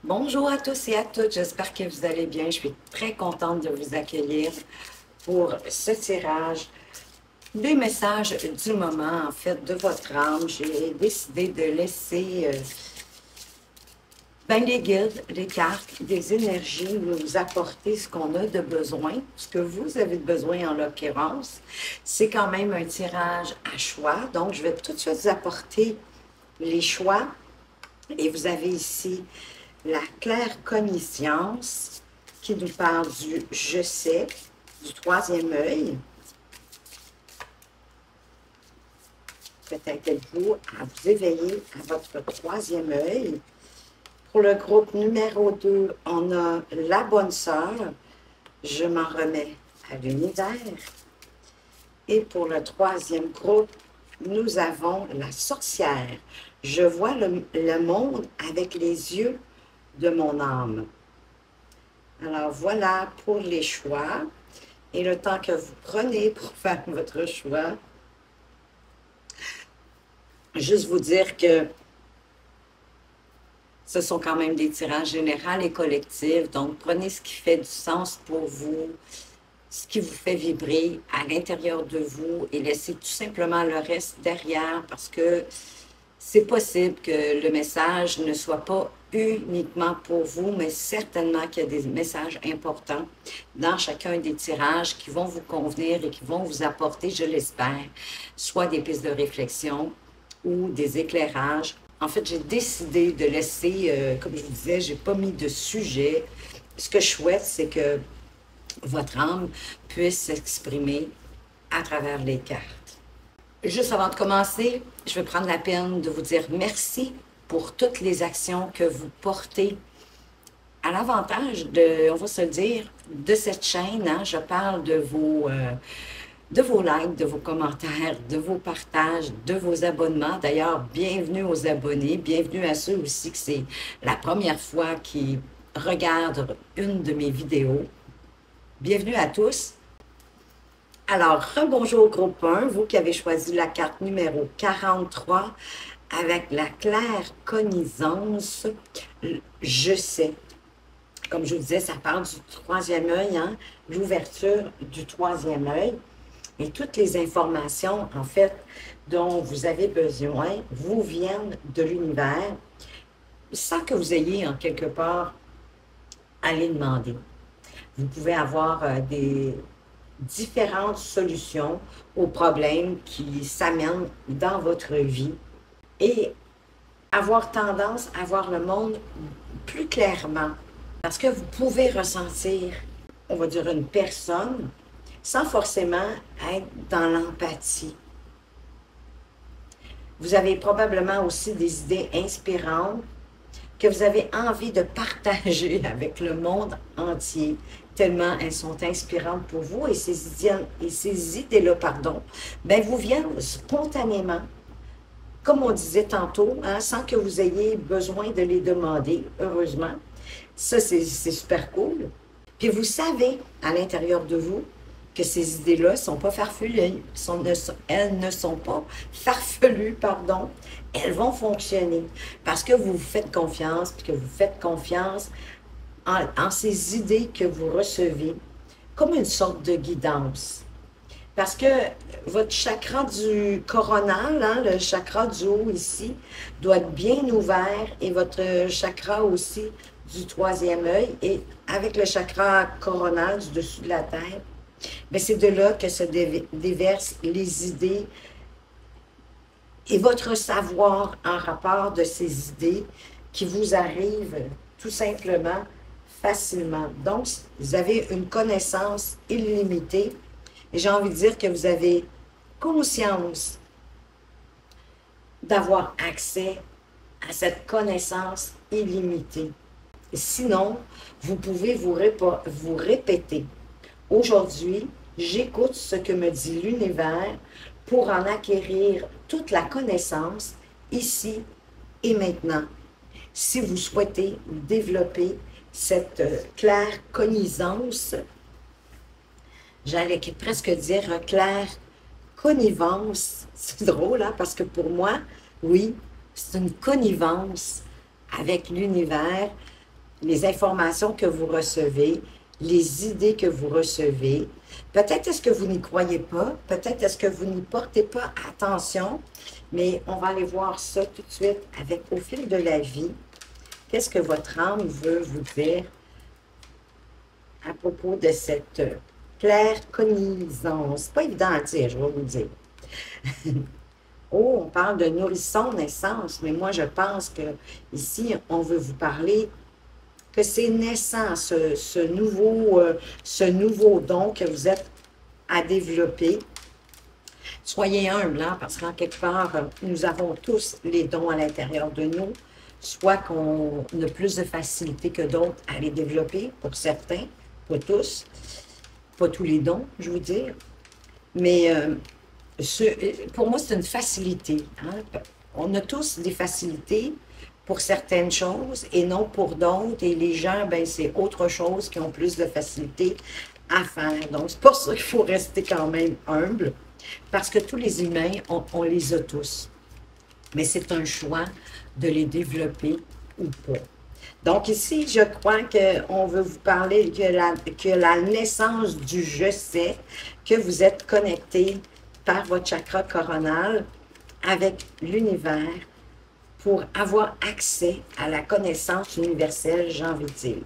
Bonjour à tous et à toutes, j'espère que vous allez bien. Je suis très contente de vous accueillir pour ce tirage des messages du moment, en fait, de votre âme. J'ai décidé de laisser les guides, les cartes, des énergies nous apporter ce qu'on a de besoin, ce que vous avez de besoin en l'occurrence. C'est quand même un tirage à choix, donc je vais tout de suite vous apporter les choix. Et vous avez ici la claire connaissance qui nous parle du je sais, du troisième œil. Peut-être êtes-vous à vous éveiller à votre troisième œil. Pour le groupe numéro 2, on a la bonne sœur. Je m'en remets à l'univers. Et pour le troisième groupe, nous avons la sorcière. Je vois le monde avec les yeux de mon âme. Alors voilà pour les choix. Et le temps que vous prenez pour faire votre choix, juste vous dire que ce sont quand même des tirages généraux et collectifs. Donc prenez ce qui fait du sens pour vous, ce qui vous fait vibrer à l'intérieur de vous et laissez tout simplement le reste derrière parce que c'est possible que le message ne soit pas uniquement pour vous, mais certainement qu'il y a des messages importants dans chacun des tirages qui vont vous convenir et qui vont vous apporter, je l'espère, soit des pistes de réflexion ou des éclairages. En fait, j'ai décidé de laisser, comme je vous disais, je n'ai pas mis de sujet. Ce que je souhaite, c'est que votre âme puisse s'exprimer à travers les cartes. Juste avant de commencer, je vais prendre la peine de vous dire merci pour toutes les actions que vous portez à l'avantage de, on va se le dire, de cette chaîne. Hein, je parle de vos likes, de vos commentaires, de vos partages, de vos abonnements. D'ailleurs, bienvenue aux abonnés, bienvenue à ceux aussi que c'est la première fois qu'ils regardent une de mes vidéos. Bienvenue à tous. Alors, rebonjour au groupe 1, vous qui avez choisi la carte numéro 43 avec la claire connaissance, je sais. Comme je vous disais, ça parle du troisième œil, hein, l'ouverture du troisième œil. Et toutes les informations, en fait, dont vous avez besoin, vous viennent de l'univers, sans que vous ayez en quelque part à les demander. Vous pouvez avoir des différentes solutions aux problèmes qui s'amènent dans votre vie et avoir tendance à voir le monde plus clairement. Parce que vous pouvez ressentir, on va dire, une personne sans forcément être dans l'empathie. Vous avez probablement aussi des idées inspirantes que vous avez envie de partager avec le monde entier, tellement elles sont inspirantes pour vous et ces idées-là, vous viennent spontanément, comme on disait tantôt, hein, sans que vous ayez besoin de les demander, heureusement. Ça, c'est super cool. Puis vous savez, à l'intérieur de vous, que ces idées-là ne sont pas farfelues, elles ne sont pas farfelues, pardon, elles vont fonctionner parce que vous vous faites confiance, puis que vous faites confiance en ces idées que vous recevez, comme une sorte de guidance. Parce que votre chakra du coronal, hein, le chakra du haut ici, doit être bien ouvert et votre chakra aussi du troisième œil et avec le chakra coronal du dessus de la tête, mais c'est de là que se déversent les idées et votre savoir en rapport de ces idées qui vous arrivent tout simplement facilement. Donc, vous avez une connaissance illimitée et j'ai envie de dire que vous avez conscience d'avoir accès à cette connaissance illimitée. Sinon, vous pouvez vous répéter. Aujourd'hui, j'écoute ce que me dit l'univers pour en acquérir toute la connaissance ici et maintenant. Si vous souhaitez développer cette claire connivence, j'allais presque dire claire connivence, c'est drôle, hein, parce que pour moi, oui, c'est une connivence avec l'univers les informations que vous recevez, les idées que vous recevez. Peut-être est-ce que vous n'y croyez pas, peut-être est-ce que vous n'y portez pas attention, mais on va aller voir ça tout de suite avec au fil de la vie. Qu'est-ce que votre âme veut vous dire à propos de cette claire connaissance? C'est pas évident à dire, je vais vous dire. Oh, on parle de nourrisson, naissance, mais moi je pense que ici on veut vous parler que c'est naissant, ce nouveau don que vous êtes à développer. Soyez humble, hein, parce qu'en quelque part, nous avons tous les dons à l'intérieur de nous, soit qu'on a plus de facilité que d'autres à les développer, pour certains, pas tous, pas tous les dons, je veux dire, mais pour moi, c'est une facilité. Hein. On a tous des facilités pour certaines choses et non pour d'autres. Et les gens, ben, c'est autre chose qui ont plus de facilité à faire. Donc, c'est pour ça qu'il faut rester quand même humble, parce que tous les humains, on les a tous. Mais c'est un choix de les développer ou pas. Donc ici, je crois qu'on veut vous parler que la naissance du je sais, que vous êtes connecté par votre chakra coronal avec l'univers pour avoir accès à la connaissance universelle, j'ai envie de dire.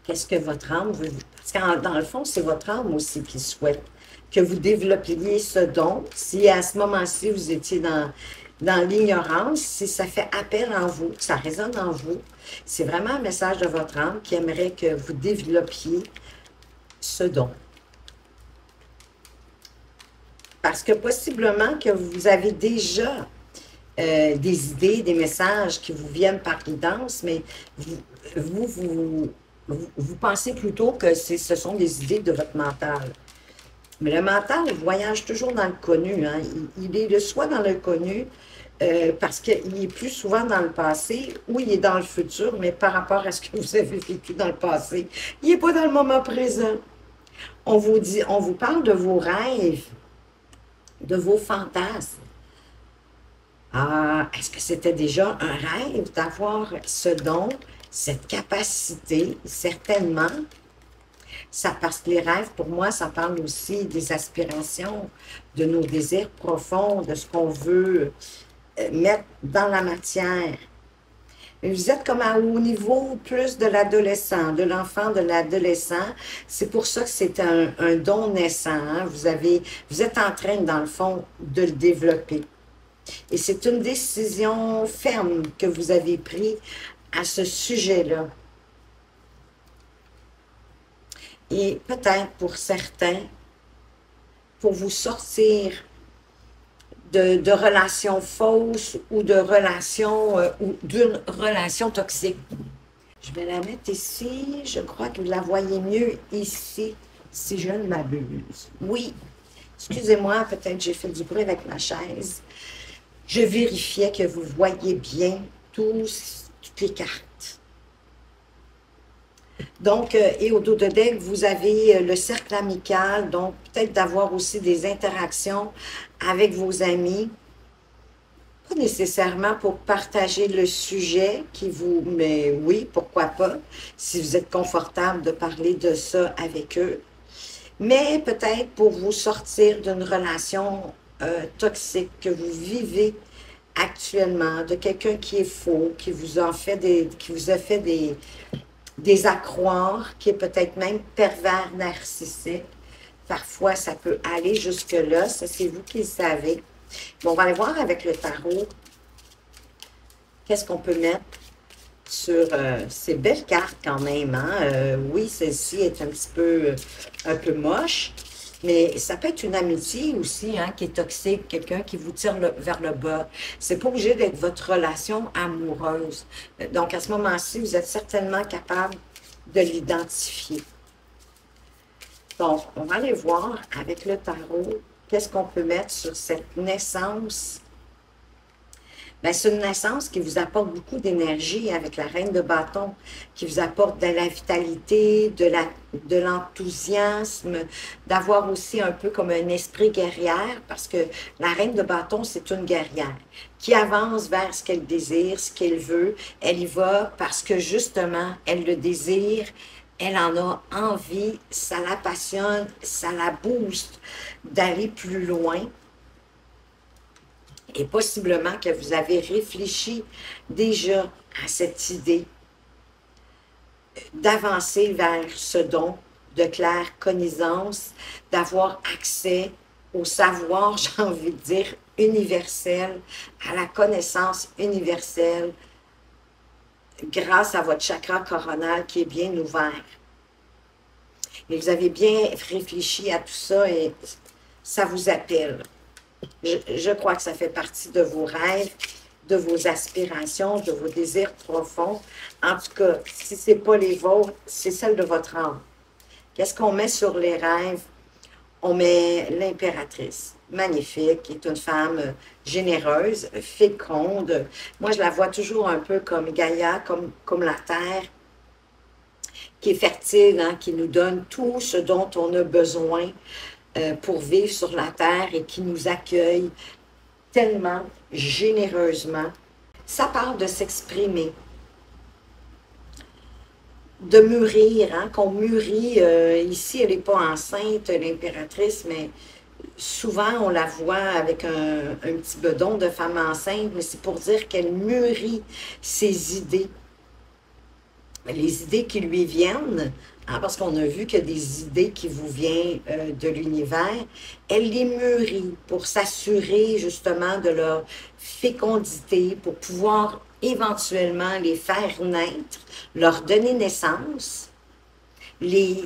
Qu'est-ce que votre âme veut? Parce que dans le fond, c'est votre âme aussi qui souhaite que vous développiez ce don. Si à ce moment-ci, vous étiez dans l'ignorance, si ça fait appel en vous, que ça résonne en vous, c'est vraiment un message de votre âme qui aimerait que vous développiez ce don. Parce que possiblement que vous avez déjà des idées, des messages qui vous viennent par guidance, mais vous pensez plutôt que ce sont des idées de votre mental. Mais le mental, il voyage toujours dans le connu. Hein. Il est soit dans le connu, parce qu'il est plus souvent dans le passé, ou il est dans le futur, mais par rapport à ce que vous avez vécu dans le passé, il n'est pas dans le moment présent. On vous parle de vos rêves, de vos fantasmes. Ah, est-ce que c'était déjà un rêve d'avoir ce don, cette capacité? Certainement. Ça, parce que les rêves, pour moi, ça parle aussi des aspirations, de nos désirs profonds, de ce qu'on veut mettre dans la matière. Vous êtes comme au niveau plus de l'adolescent, de l'enfant, de l'adolescent. C'est pour ça que c'est un don naissant. Hein? Vous êtes en train, dans le fond, de le développer. Et c'est une décision ferme que vous avez prise à ce sujet-là. Et peut-être pour certains, pour vous sortir de relations fausses ou de relations ou d'une relation toxique. Je vais la mettre ici. Je crois que vous la voyez mieux ici, si je ne m'abuse. Oui. Excusez-moi, peut-être j'ai fait du bruit avec ma chaise. Je vérifiais que vous voyez bien toutes les cartes. Donc, et au dos de deck, vous avez le cercle amical, donc peut-être d'avoir aussi des interactions avec vos amis, pas nécessairement pour partager le sujet qui vous, mais oui, pourquoi pas, si vous êtes confortable de parler de ça avec eux, mais peut-être pour vous sortir d'une relation toxique que vous vivez actuellement, de quelqu'un qui est faux, qui vous a fait des accroires, qui est peut-être même pervers narcissique. Parfois, ça peut aller jusque-là. Ça, c'est vous qui le savez. Bon, on va aller voir avec le tarot. Qu'est-ce qu'on peut mettre sur ces belles cartes quand même. Hein? Oui, celle-ci est un peu moche. Mais ça peut être une amitié aussi, hein, qui est toxique, quelqu'un qui vous tire vers le bas. C'est pas obligé d'être votre relation amoureuse. Donc, à ce moment-ci, vous êtes certainement capable de l'identifier. Donc, on va aller voir avec le tarot, qu'est-ce qu'on peut mettre sur cette naissance Ben, c'est une naissance qui vous apporte beaucoup d'énergie avec la reine de bâton, qui vous apporte de la vitalité, de l'enthousiasme, d'avoir aussi un peu comme un esprit guerrière, parce que la reine de bâton, c'est une guerrière qui avance vers ce qu'elle désire, ce qu'elle veut. Elle y va parce que justement, elle le désire, elle en a envie, ça la passionne, ça la booste d'aller plus loin. Et possiblement que vous avez réfléchi déjà à cette idée d'avancer vers ce don de claire connaissance, d'avoir accès au savoir, j'ai envie de dire, universel, à la connaissance universelle, grâce à votre chakra coronal qui est bien ouvert. Et vous avez bien réfléchi à tout ça et ça vous appelle. Je crois que ça fait partie de vos rêves, de vos aspirations, de vos désirs profonds. En tout cas, si ce n'est pas les vôtres, c'est celle de votre âme. Qu'est-ce qu'on met sur les rêves? On met l'impératrice, magnifique, qui est une femme généreuse, féconde. Moi, je la vois toujours un peu comme Gaïa, comme la terre, qui est fertile, hein, qui nous donne tout ce dont on a besoin pour vivre sur la terre et qui nous accueille tellement généreusement. Ça parle de s'exprimer, de mûrir, hein, qu'on mûrit. Ici, elle n'est pas enceinte, l'impératrice, mais souvent on la voit avec un petit bedon de femme enceinte, mais c'est pour dire qu'elle mûrit ses idées. Les idées qui lui viennent, hein, parce qu'on a vu qu'il y a des idées qui vous viennent de l'univers, elle les mûrit pour s'assurer justement de leur fécondité, pour pouvoir éventuellement les faire naître, leur donner naissance, les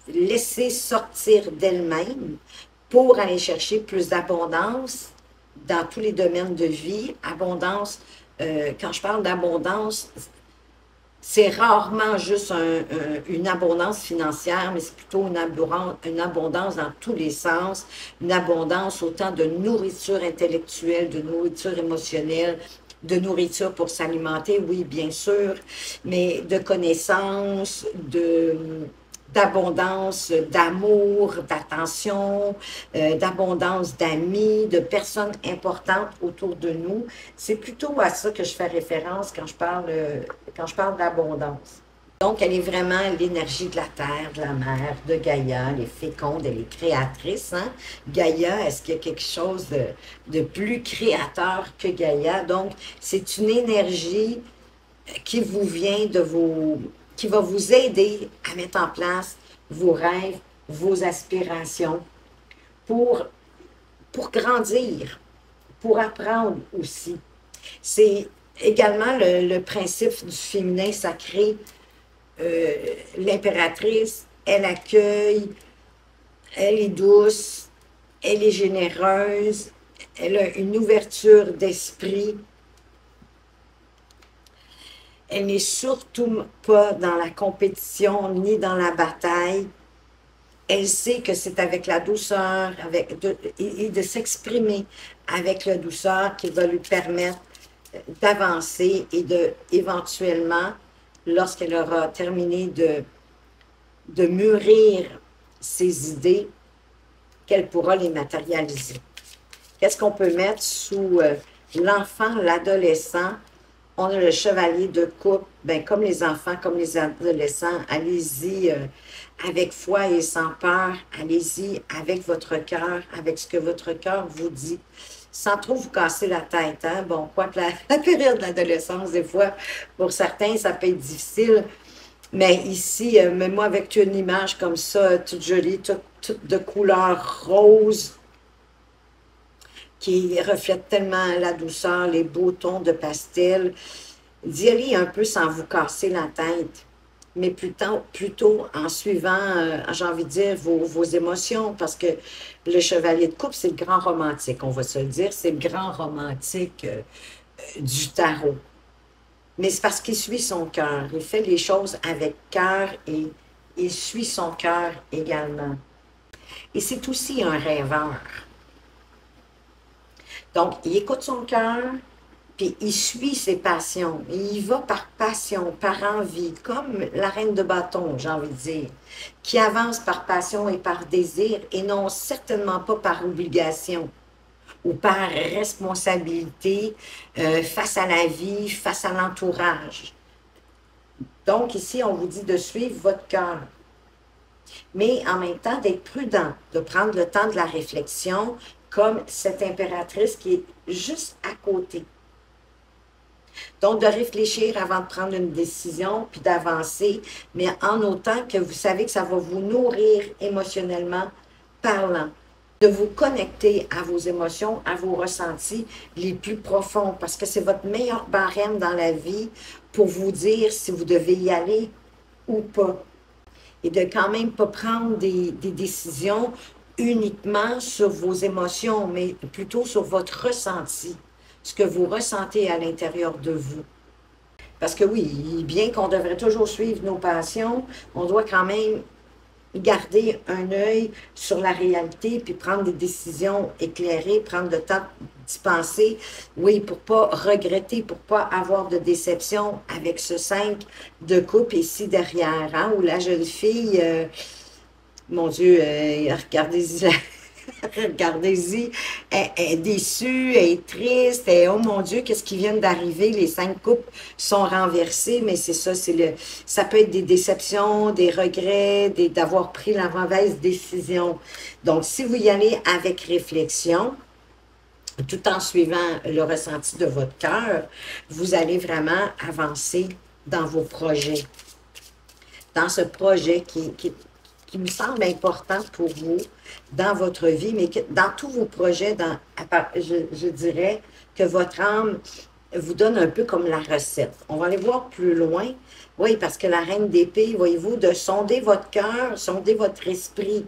laisser sortir d'elles-mêmes pour aller chercher plus d'abondance dans tous les domaines de vie. Abondance, quand je parle d'abondance, c'est rarement juste une abondance financière, mais c'est plutôt une abondance dans tous les sens, une abondance autant de nourriture intellectuelle, de nourriture émotionnelle, de nourriture pour s'alimenter, oui, bien sûr, mais de connaissances, d'abondance d'amour, d'attention, d'abondance d'amis, de personnes importantes autour de nous. C'est plutôt à ça que je fais référence quand je parle d'abondance. Donc, elle est vraiment l'énergie de la terre, de la mer, de Gaïa, elle est féconde, elle est créatrice. Hein? Gaïa, est-ce qu'il y a quelque chose de plus créateur que Gaïa? Donc, c'est une énergie qui vous vient de vos qui va vous aider à mettre en place vos rêves, vos aspirations pour grandir, pour apprendre aussi. C'est également le principe du féminin sacré. L'impératrice, elle accueille, elle est douce, elle est généreuse, elle a une ouverture d'esprit. Elle n'est surtout pas dans la compétition ni dans la bataille. Elle sait que c'est avec la douceur et de s'exprimer avec la douceur qui va lui permettre d'avancer et éventuellement, lorsqu'elle aura terminé de mûrir ses idées, qu'elle pourra les matérialiser. Qu'est-ce qu'on peut mettre sous l'enfant, l'adolescent? On a le chevalier de coupe, ben, comme les enfants, comme les adolescents, allez-y avec foi et sans peur, allez-y avec votre cœur, avec ce que votre cœur vous dit, sans trop vous casser la tête. Hein? Bon, quoique la période de l'adolescence, des fois, pour certains, ça peut être difficile, mais ici, même-moi avec une image comme ça, toute jolie, toute de couleur rose, qui reflète tellement la douceur, les beaux tons de pastel. D'y aller un peu sans vous casser la tête, mais plutôt en suivant, j'ai envie de dire, vos émotions, parce que le chevalier de coupe, c'est le grand romantique, on va se le dire, c'est le grand romantique du tarot. Mais c'est parce qu'il suit son cœur, il fait les choses avec cœur et il suit son cœur également. Et c'est aussi un rêveur. Donc, il écoute son cœur, Puis il suit ses passions. Il y va par passion, par envie, comme la reine de bâton, j'ai envie de dire, qui avance par passion et par désir et non certainement pas par obligation ou par responsabilité face à la vie, face à l'entourage. Donc ici, on vous dit de suivre votre cœur, mais en même temps d'être prudent, de prendre le temps de la réflexion, comme cette impératrice qui est juste à côté. Donc, de réfléchir avant de prendre une décision, puis d'avancer, mais en autant que vous savez que ça va vous nourrir émotionnellement parlant. De vous connecter à vos émotions, à vos ressentis les plus profonds, parce que c'est votre meilleur barème dans la vie pour vous dire si vous devez y aller ou pas. Et de quand même pas prendre des décisions uniquement sur vos émotions, mais plutôt sur votre ressenti, ce que vous ressentez à l'intérieur de vous. Parce que oui, bien qu'on devrait toujours suivre nos passions, on doit quand même garder un œil sur la réalité, puis prendre des décisions éclairées, prendre le temps d'y penser, oui, pour pas regretter, pour pas avoir de déception avec ce 5 de coupe ici derrière, hein, où la jeune fille, mon Dieu, regardez-y, regardez-y, elle est déçue, elle est triste, oh mon Dieu, qu'est-ce qui vient d'arriver? Les 5 coupes sont renversées, mais c'est ça, ça peut être des déceptions, des regrets, d'avoir pris la mauvaise décision. Donc, si vous y allez avec réflexion, tout en suivant le ressenti de votre cœur, vous allez vraiment avancer dans vos projets. Dans ce projet qui me semble important pour vous dans votre vie, mais dans tous vos projets, je dirais que votre âme vous donne un peu comme la recette. On va aller voir plus loin. Oui, parce que la reine d'épée, voyez-vous, de sonder votre cœur, sonder votre esprit,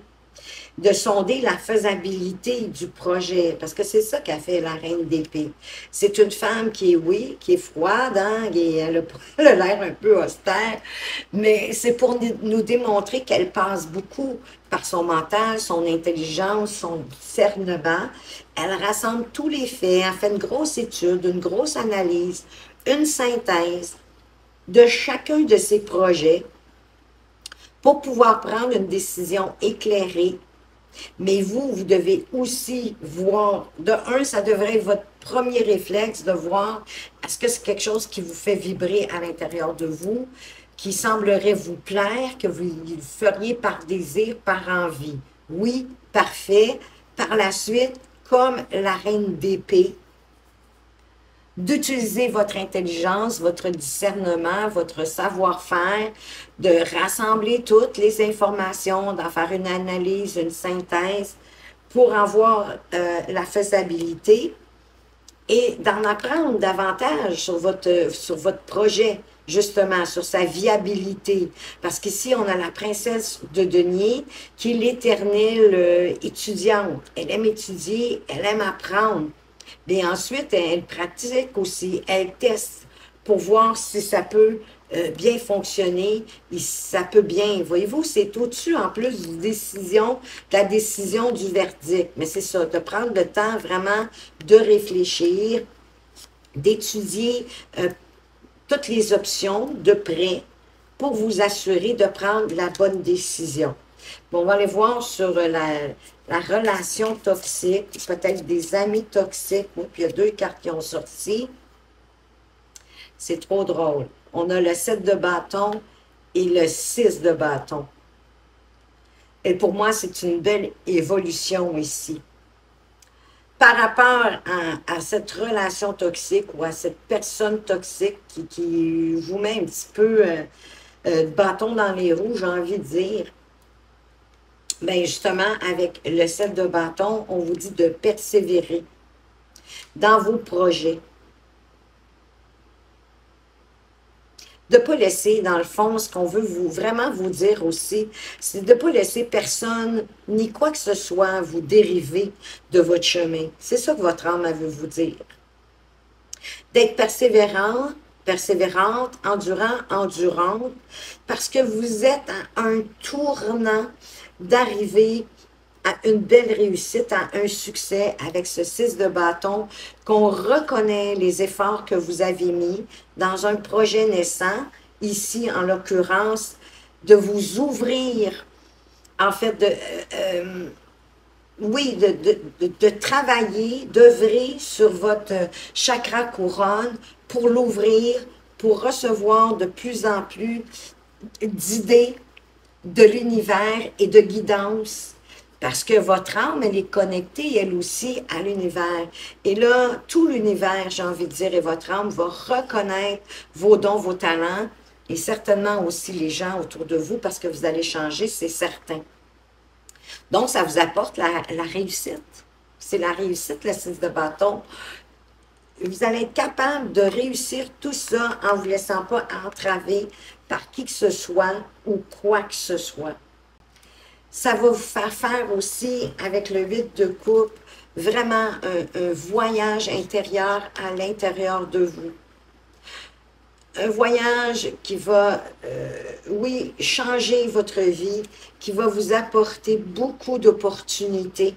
de sonder la faisabilité du projet, parce que c'est ça qu'a fait la reine d'épée. C'est une femme qui est, oui, qui est froide, hein, elle a l'air un peu austère, mais c'est pour nous démontrer qu'elle passe beaucoup par son mental, son intelligence, son discernement. Elle rassemble tous les faits, elle fait une grosse étude, une grosse analyse, une synthèse de chacun de ses projets pour pouvoir prendre une décision éclairée. Mais vous devez aussi voir, de un, ça devrait être votre premier réflexe de voir, est-ce que c'est quelque chose qui vous fait vibrer à l'intérieur de vous, qui semblerait vous plaire, que vous le feriez par désir, par envie. Oui, parfait. Par la suite, comme la reine d'épée, d'utiliser votre intelligence, votre discernement, votre savoir-faire, de rassembler toutes les informations, d'en faire une analyse, une synthèse, pour en voir la faisabilité et d'en apprendre davantage sur votre projet, justement, sur sa viabilité. Parce qu'ici, on a la princesse de denier, qui est l'éternelle étudiante. Elle aime étudier, elle aime apprendre. Et ensuite, elle pratique aussi, elle teste pour voir si ça peut bien fonctionner, et si ça peut bien. Voyez-vous, c'est au-dessus en plus de la décision du verdict. Mais c'est ça, de prendre le temps vraiment de réfléchir, d'étudier toutes les options de près pour vous assurer de prendre la bonne décision. Bon, on va aller voir sur la relation toxique, peut-être des amis toxiques. Oui, puis il y a 2 cartes qui ont sorti. C'est trop drôle. On a le 7 de bâton et le 6 de bâton. Et pour moi, c'est une belle évolution ici. Par rapport à cette relation toxique ou à cette personne toxique qui vous met un petit peu de bâton dans les roues, j'ai envie de dire, bien justement, avec le 7 de bâton, on vous dit de persévérer dans vos projets. De ne pas laisser, dans le fond, ce qu'on veut vraiment vous dire aussi, c'est de ne pas laisser personne, ni quoi que ce soit, vous dériver de votre chemin. C'est ça que votre âme veut vous dire. D'être persévérant, persévérante, endurant, endurante, parce que vous êtes à un tournant d'arriver à une belle réussite, à un succès avec ce 6 de bâton, qu'on reconnaît les efforts que vous avez mis dans un projet naissant, ici en l'occurrence, de vous ouvrir, en fait, oui, de travailler, d'œuvrer sur votre chakra couronne pour l'ouvrir, pour recevoir de plus en plus d'idées de l'univers et de guidance. Parce que votre âme, elle est connectée, elle aussi, à l'univers. Et là, tout l'univers, j'ai envie de dire, et votre âme va reconnaître vos dons, vos talents, et certainement aussi les gens autour de vous, parce que vous allez changer, c'est certain. Donc, ça vous apporte la réussite. C'est la réussite, le 6 de bâton. Vous allez être capable de réussir tout ça en ne vous laissant pas entraver par qui que ce soit ou quoi que ce soit. Ça va vous faire faire aussi, avec le 8 de coupe, vraiment un voyage intérieur à l'intérieur de vous. Un voyage qui va, oui, changer votre vie, qui va vous apporter beaucoup d'opportunités.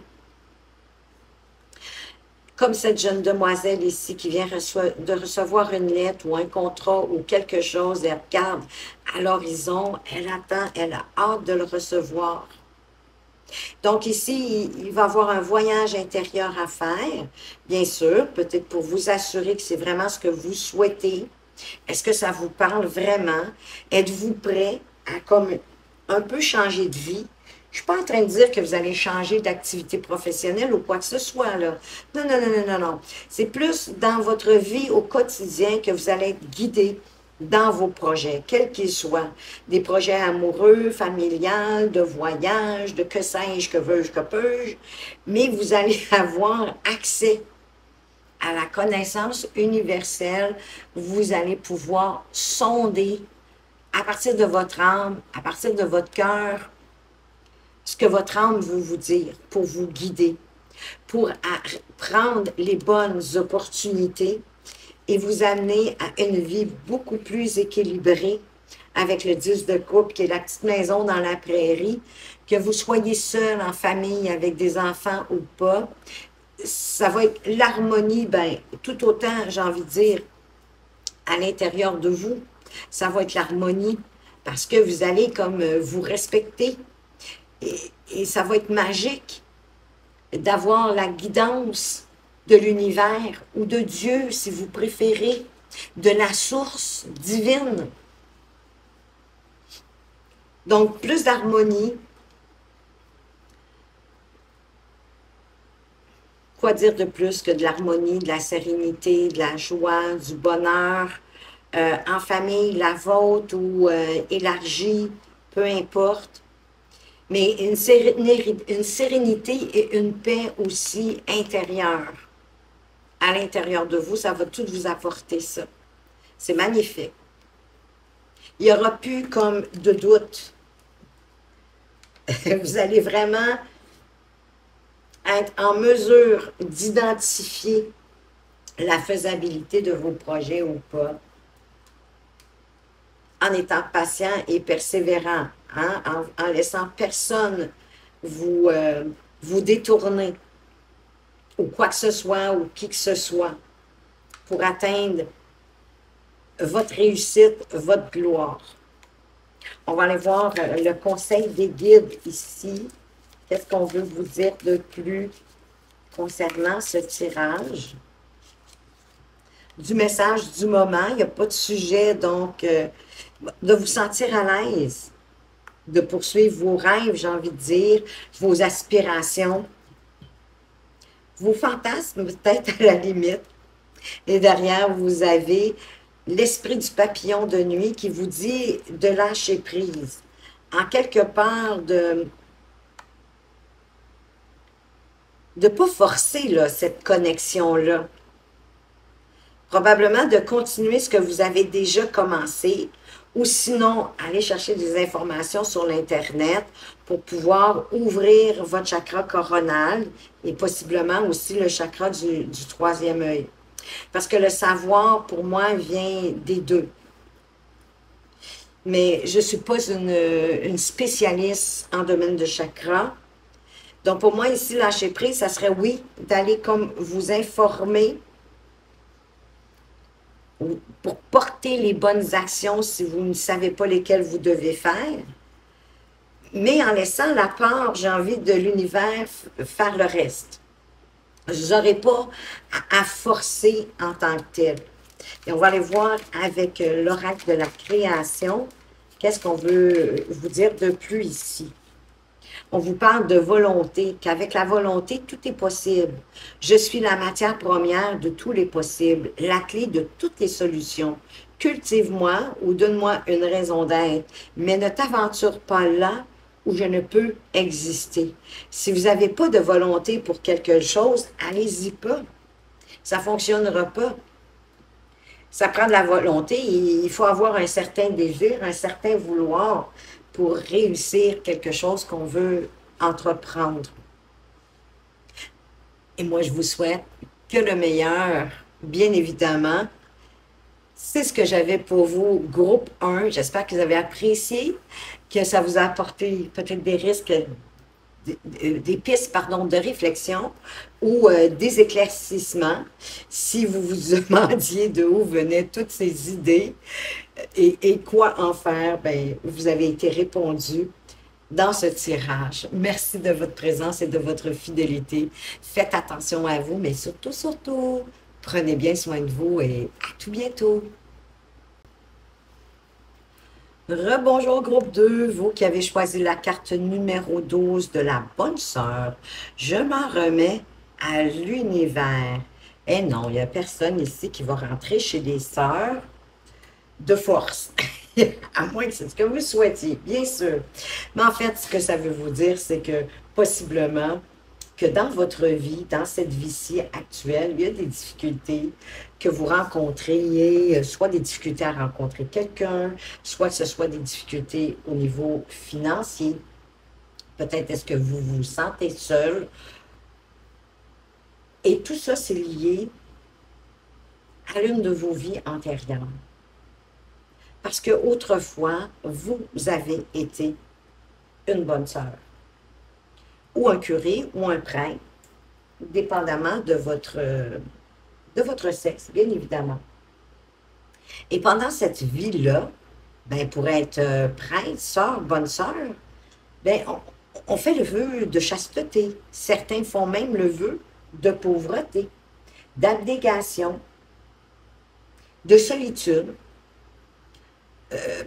Comme cette jeune demoiselle ici qui vient de recevoir une lettre ou un contrat ou quelque chose, elle regarde à l'horizon, elle attend, elle a hâte de le recevoir. Donc ici, il va y avoir un voyage intérieur à faire, bien sûr, peut-être pour vous assurer que c'est vraiment ce que vous souhaitez. Est-ce que ça vous parle vraiment? Êtes-vous prêt à comme un peu changer de vie? Je ne suis pas en train de dire que vous allez changer d'activité professionnelle ou quoi que ce soit, là. Non, non, non, non, non, non. C'est plus dans votre vie au quotidien que vous allez être guidé dans vos projets, quels qu'ils soient. Des projets amoureux, familiales, de voyage, de que sais-je, que veux-je, que peux-je. Mais vous allez avoir accès à la connaissance universelle. Vous allez pouvoir sonder à partir de votre âme, à partir de votre cœur, ce que votre âme veut vous dire pour vous guider, pour prendre les bonnes opportunités et vous amener à une vie beaucoup plus équilibrée avec le 10 de coupe qui est la petite maison dans la prairie, que vous soyez seul en famille avec des enfants ou pas, ça va être l'harmonie, ben, tout autant, j'ai envie de dire, à l'intérieur de vous, ça va être l'harmonie parce que vous allez comme vous respecter et ça va être magique d'avoir la guidance de l'univers ou de Dieu, si vous préférez, de la source divine. Donc, plus d'harmonie. Quoi dire de plus que de l'harmonie, de la sérénité, de la joie, du bonheur, en famille, la vôtre ou élargie, peu importe. Mais une sérénité et une paix aussi intérieure. À l'intérieur de vous, ça va tout vous apporter ça. C'est magnifique. Il n'y aura plus comme de doute. Vous allez vraiment être en mesure d'identifier la faisabilité de vos projets ou pas, en étant patient et persévérant, hein, en laissant personne vous, vous détourner, ou quoi que ce soit, ou qui que ce soit, pour atteindre votre réussite, votre gloire. On va aller voir le conseil des guides ici. Qu'est-ce qu'on veut vous dire de plus concernant ce tirage? Du message du moment, il n'y a pas de sujet, donc de vous sentir à l'aise, de poursuivre vos rêves, j'ai envie de dire, vos aspirations, vos fantasmes peut-être à la limite. Et derrière, vous avez l'esprit du papillon de nuit qui vous dit de lâcher prise. En quelque part, de ne pas forcer là, cette connexion-là. Probablement de continuer ce que vous avez déjà commencé ou sinon, aller chercher des informations sur l'Internet pour pouvoir ouvrir votre chakra coronal et possiblement aussi le chakra du troisième œil. Parce que le savoir, pour moi, vient des deux. Mais je ne suis pas une spécialiste en domaine de chakra. Donc, pour moi, ici, lâcher prise, ça serait, oui, d'aller comme vous informer pour porter les bonnes actions si vous ne savez pas lesquelles vous devez faire, mais en laissant la part, j'ai envie, de l'univers faire le reste. Je n'aurai pas à forcer en tant que tel. Et on va aller voir avec l'oracle de la création, qu'est-ce qu'on veut vous dire de plus ici. On vous parle de volonté, qu'avec la volonté, tout est possible. Je suis la matière première de tous les possibles, la clé de toutes les solutions. Cultive-moi ou donne-moi une raison d'être, mais ne t'aventure pas là où je ne peux exister. Si vous n'avez pas de volonté pour quelque chose, allez-y pas. Ça ne fonctionnera pas. Ça prend de la volonté. Il faut avoir un certain désir, un certain vouloir pour réussir quelque chose qu'on veut entreprendre. Et moi, je vous souhaite que le meilleur, bien évidemment. C'est ce que j'avais pour vous, groupe 1. J'espère que vous avez apprécié, que ça vous a apporté peut-être des risques, des pistes, pardon, de réflexion ou des éclaircissements. Si vous vous demandiez de où venaient toutes ces idées et quoi en faire, ben, vous avez été répondu dans ce tirage. Merci de votre présence et de votre fidélité. Faites attention à vous, mais surtout, surtout, prenez bien soin de vous et à tout bientôt. Rebonjour groupe 2, vous qui avez choisi la carte numéro 12 de la bonne sœur. Je m'en remets à l'univers. Et non, il n'y a personne ici qui va rentrer chez les sœurs de force. À moins que c'est ce que vous souhaitiez, bien sûr. Mais en fait, ce que ça veut vous dire, c'est que possiblement que dans votre vie, dans cette vie-ci actuelle, il y a des difficultés que vous rencontrez, soit des difficultés à rencontrer quelqu'un, soit que ce soit des difficultés au niveau financier. Peut-être est-ce que vous vous sentez seul. Et tout ça, c'est lié à l'une de vos vies antérieures. Parce que autrefois, vous avez été une bonne sœur, ou un curé, ou un prêtre, dépendamment de votre sexe, bien évidemment. Et pendant cette vie-là, ben, pour être prêtre, sœur, bonne sœur, ben, on fait le vœu de chasteté. Certains font même le vœu de pauvreté, d'abnégation, de solitude,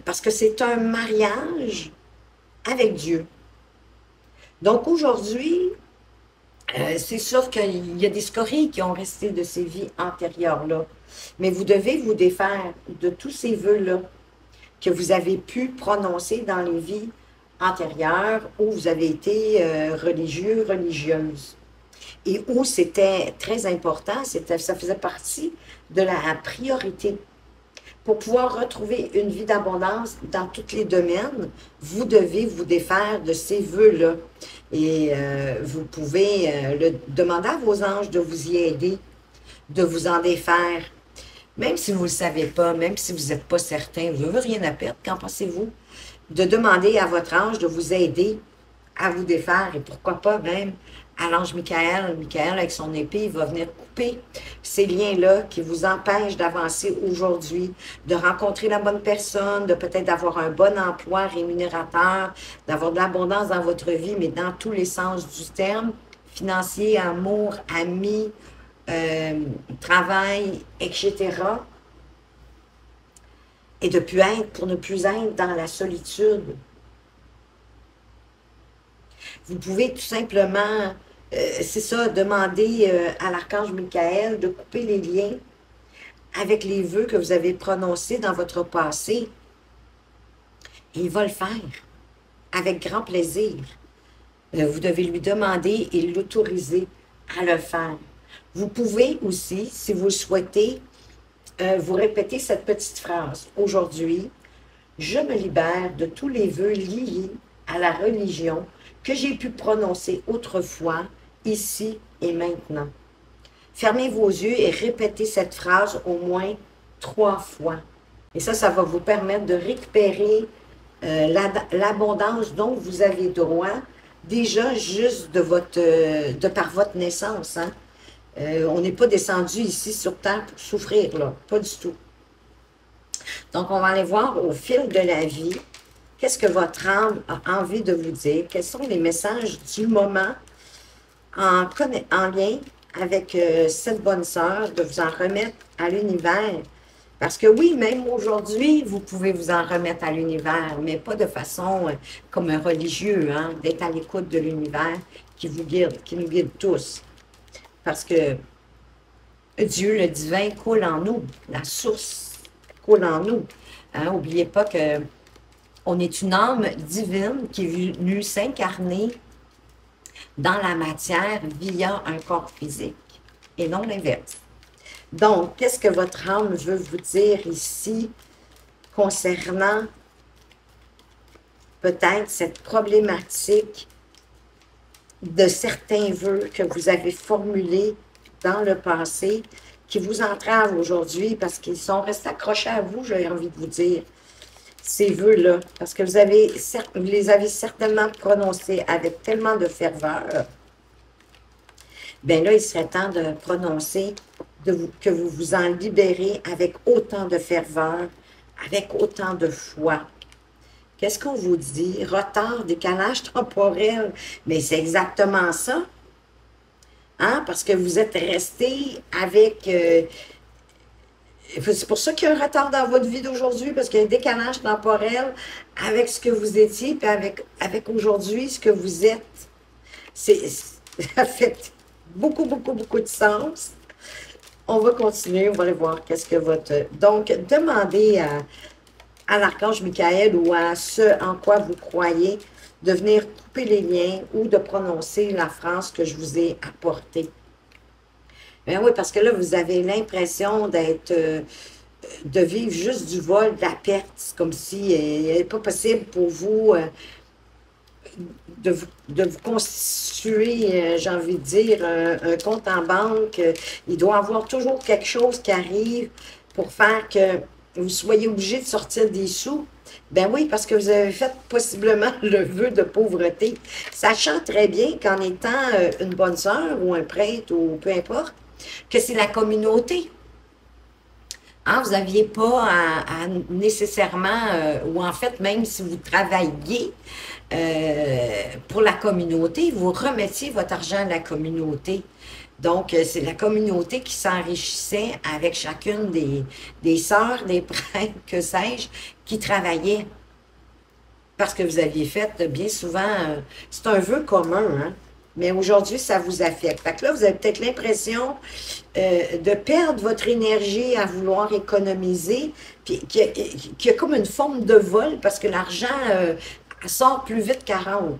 parce que c'est un mariage avec Dieu. Donc aujourd'hui, c'est sûr qu'il y a des scories qui ont resté de ces vies antérieures-là, mais vous devez vous défaire de tous ces vœux-là que vous avez pu prononcer dans les vies antérieures où vous avez été religieux, religieuse. Et où c'était très important, ça faisait partie de la priorité. Pour pouvoir retrouver une vie d'abondance dans tous les domaines, vous devez vous défaire de ces vœux-là. Et vous pouvez le demander à vos anges de vous y aider, de vous en défaire. Même si vous ne le savez pas, même si vous n'êtes pas certain, vous n'avez rien à perdre, qu'en pensez-vous? De demander à votre ange de vous aider à vous défaire et pourquoi pas même à l'ange Michael. Michael, avec son épée, il va venir couper ces liens-là qui vous empêchent d'avancer aujourd'hui, de rencontrer la bonne personne, de peut-être d'avoir un bon emploi rémunérateur, d'avoir de l'abondance dans votre vie, mais dans tous les sens du terme, financier, amour, amis, travail, etc. Et de plus être, pour ne plus être dans la solitude. Vous pouvez tout simplement, c'est ça, demander à l'archange Michael de couper les liens avec les vœux que vous avez prononcés dans votre passé. Et il va le faire avec grand plaisir. Vous devez lui demander et l'autoriser à le faire. Vous pouvez aussi, si vous le souhaitez, vous répéter cette petite phrase. Aujourd'hui, je me libère de tous les vœux liés à la religion que j'ai pu prononcer autrefois, ici et maintenant. Fermez vos yeux et répétez cette phrase au moins 3 fois. Et ça va vous permettre de récupérer l'abondance dont vous avez droit déjà juste de par votre naissance, hein. On n'est pas descendu ici sur Terre pour souffrir, là. Pas du tout. Donc, on va aller voir au fil de la vie, qu'est-ce que votre âme a envie de vous dire, quels sont les messages du moment en lien avec cette bonne sœur, de vous en remettre à l'univers. Parce que oui, même aujourd'hui, vous pouvez vous en remettre à l'univers, mais pas de façon comme un religieux, hein, d'être à l'écoute de l'univers qui vous guide, qui nous guide tous. Parce que Dieu, le divin, coule en nous. La source coule en nous. Hein, n'oubliez pas que on est une âme divine qui est venue s'incarner dans la matière via un corps physique et non l'inverse. Donc, qu'est-ce que votre âme veut vous dire ici concernant peut-être cette problématique de certains vœux que vous avez formulés dans le passé qui vous entravent aujourd'hui parce qu'ils sont restés accrochés à vous, j'ai envie de vous dire, ces vœux-là, parce que vous les avez certainement prononcés avec tellement de ferveur. Bien là, il serait temps de prononcer que vous vous en libérez avec autant de ferveur, avec autant de foi. Qu'est-ce qu'on vous dit? Retard, décalage temporel. Mais c'est exactement ça. Hein? Parce que vous êtes resté avec... c'est pour ça qu'il y a un retard dans votre vie d'aujourd'hui, parce qu'il y a un décalage temporel avec ce que vous étiez, puis avec aujourd'hui, ce que vous êtes. Ça fait beaucoup, beaucoup, beaucoup de sens. On va continuer, on va aller voir qu'est-ce que votre... Donc, demandez à l'archange Michael ou à ce en quoi vous croyez de venir couper les liens ou de prononcer la phrase que je vous ai apportée. Ben oui, parce que là, vous avez l'impression de vivre juste du vol, de la perte. C'est comme si il n'est pas possible pour vous de vous constituer, j'ai envie de dire, un compte en banque. Il doit y avoir toujours quelque chose qui arrive pour faire que vous soyez obligé de sortir des sous. Ben oui, parce que vous avez fait possiblement le vœu de pauvreté, sachant très bien qu'en étant une bonne sœur ou un prêtre ou peu importe, que c'est la communauté. Hein, vous n'aviez pas à nécessairement, ou en fait, même si vous travailliez pour la communauté, vous remettiez votre argent à la communauté. Donc, c'est la communauté qui s'enrichissait avec chacune des sœurs, des prêtres, que sais-je, qui travaillaient. Parce que vous aviez fait, bien souvent, c'est un vœu commun, hein? Mais aujourd'hui, ça vous affecte. Fait que là, vous avez peut-être l'impression de perdre votre énergie à vouloir économiser, puis qu'il y a comme une forme de vol, parce que l'argent sort plus vite qu'à rentre.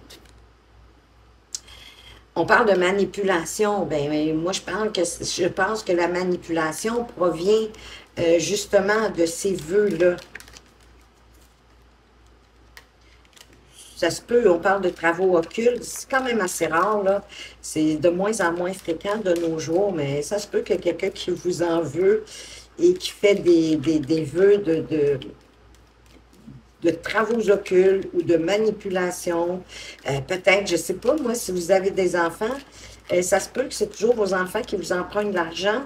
On parle de manipulation. Ben, moi, je pense que la manipulation provient justement de ces vœux-là. Ça se peut, on parle de travaux occultes, c'est quand même assez rare, là. C'est de moins en moins fréquent de nos jours, mais ça se peut qu'il y ait quelqu'un qui vous en veut et qui fait des vœux de travaux occultes ou de manipulation. Peut-être, je ne sais pas, moi, si vous avez des enfants, ça se peut que c'est toujours vos enfants qui vous empruntent de l'argent,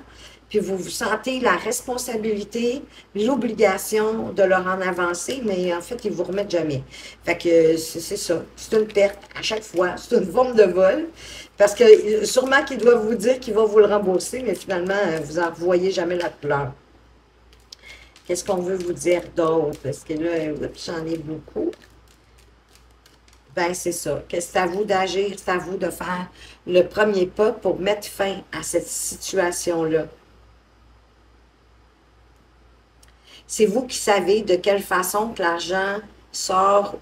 puis vous vous sentez la responsabilité, l'obligation de leur en avancer, mais en fait, ils ne vous remettent jamais. Fait que c'est ça, c'est une perte à chaque fois, c'est une forme de vol, parce que sûrement qu'ils doivent vous dire qu'ils vont vous le rembourser, mais finalement, vous n'en voyez jamais la couleur. Qu'est-ce qu'on veut vous dire d'autre? Parce que là, j'en ai beaucoup. Ben, c'est ça. Que c'est à vous d'agir, c'est à vous de faire le premier pas pour mettre fin à cette situation-là. C'est vous qui savez de quelle façon que l'argent sort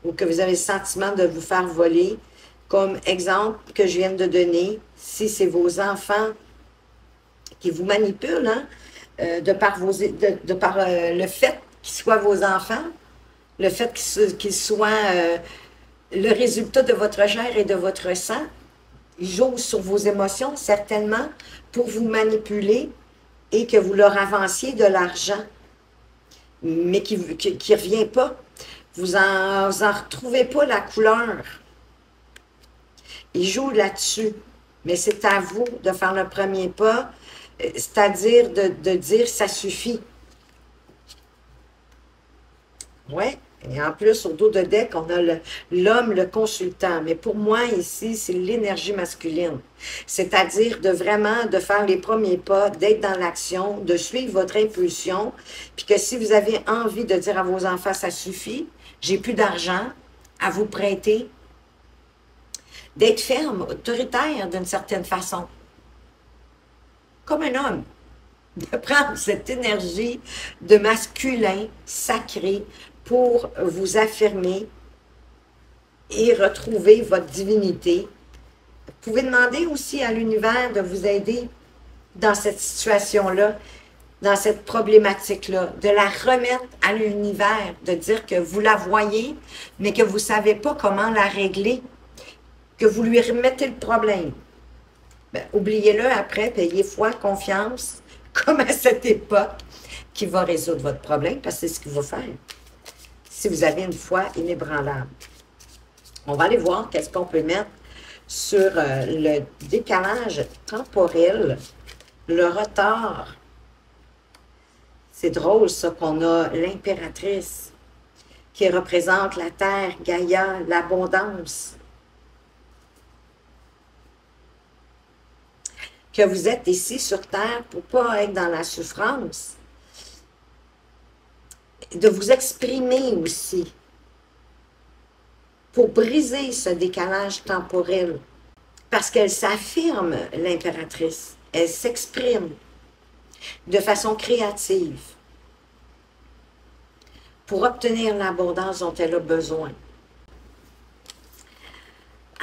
ou que vous avez le sentiment de vous faire voler. Comme exemple que je viens de donner, si c'est vos enfants qui vous manipulent, hein, de par le fait qu'ils soient vos enfants, le fait qu'ils soient le résultat de votre chair et de votre sang, ils jouent sur vos émotions certainement pour vous manipuler et que vous leur avanciez de l'argent, mais qui ne revient pas. Vous en retrouvez pas la couleur. Il joue là-dessus. Mais c'est à vous de faire le premier pas, c'est-à-dire de dire ça suffit. Oui. Et en plus, au dos de deck, on a l'homme, le consultant. Mais pour moi, ici, c'est l'énergie masculine. C'est-à-dire de vraiment de faire les premiers pas, d'être dans l'action, de suivre votre impulsion. Puis que si vous avez envie de dire à vos enfants, ça suffit, j'ai plus d'argent à vous prêter, d'être ferme, autoritaire d'une certaine façon. Comme un homme. De prendre cette énergie de masculin sacré pour vous affirmer et retrouver votre divinité. Vous pouvez demander aussi à l'univers de vous aider dans cette situation-là, dans cette problématique-là, de la remettre à l'univers, de dire que vous la voyez, mais que vous ne savez pas comment la régler, que vous lui remettez le problème. Ben, oubliez-le après, payez foi, confiance, comme à cette époque, qui va résoudre votre problème, parce que c'est ce qu'il va faire. Si vous avez une foi inébranlable. On va aller voir qu'est-ce qu'on peut mettre sur le décalage temporel, le retard. C'est drôle, ça, qu'on a l'impératrice qui représente la terre, Gaïa, l'abondance. Que vous êtes ici sur terre pour ne pas être dans la souffrance. De vous exprimer aussi. Pour briser ce décalage temporel. Parce qu'elle s'affirme, l'impératrice. Elle s'exprime de façon créative pour obtenir l'abondance dont elle a besoin.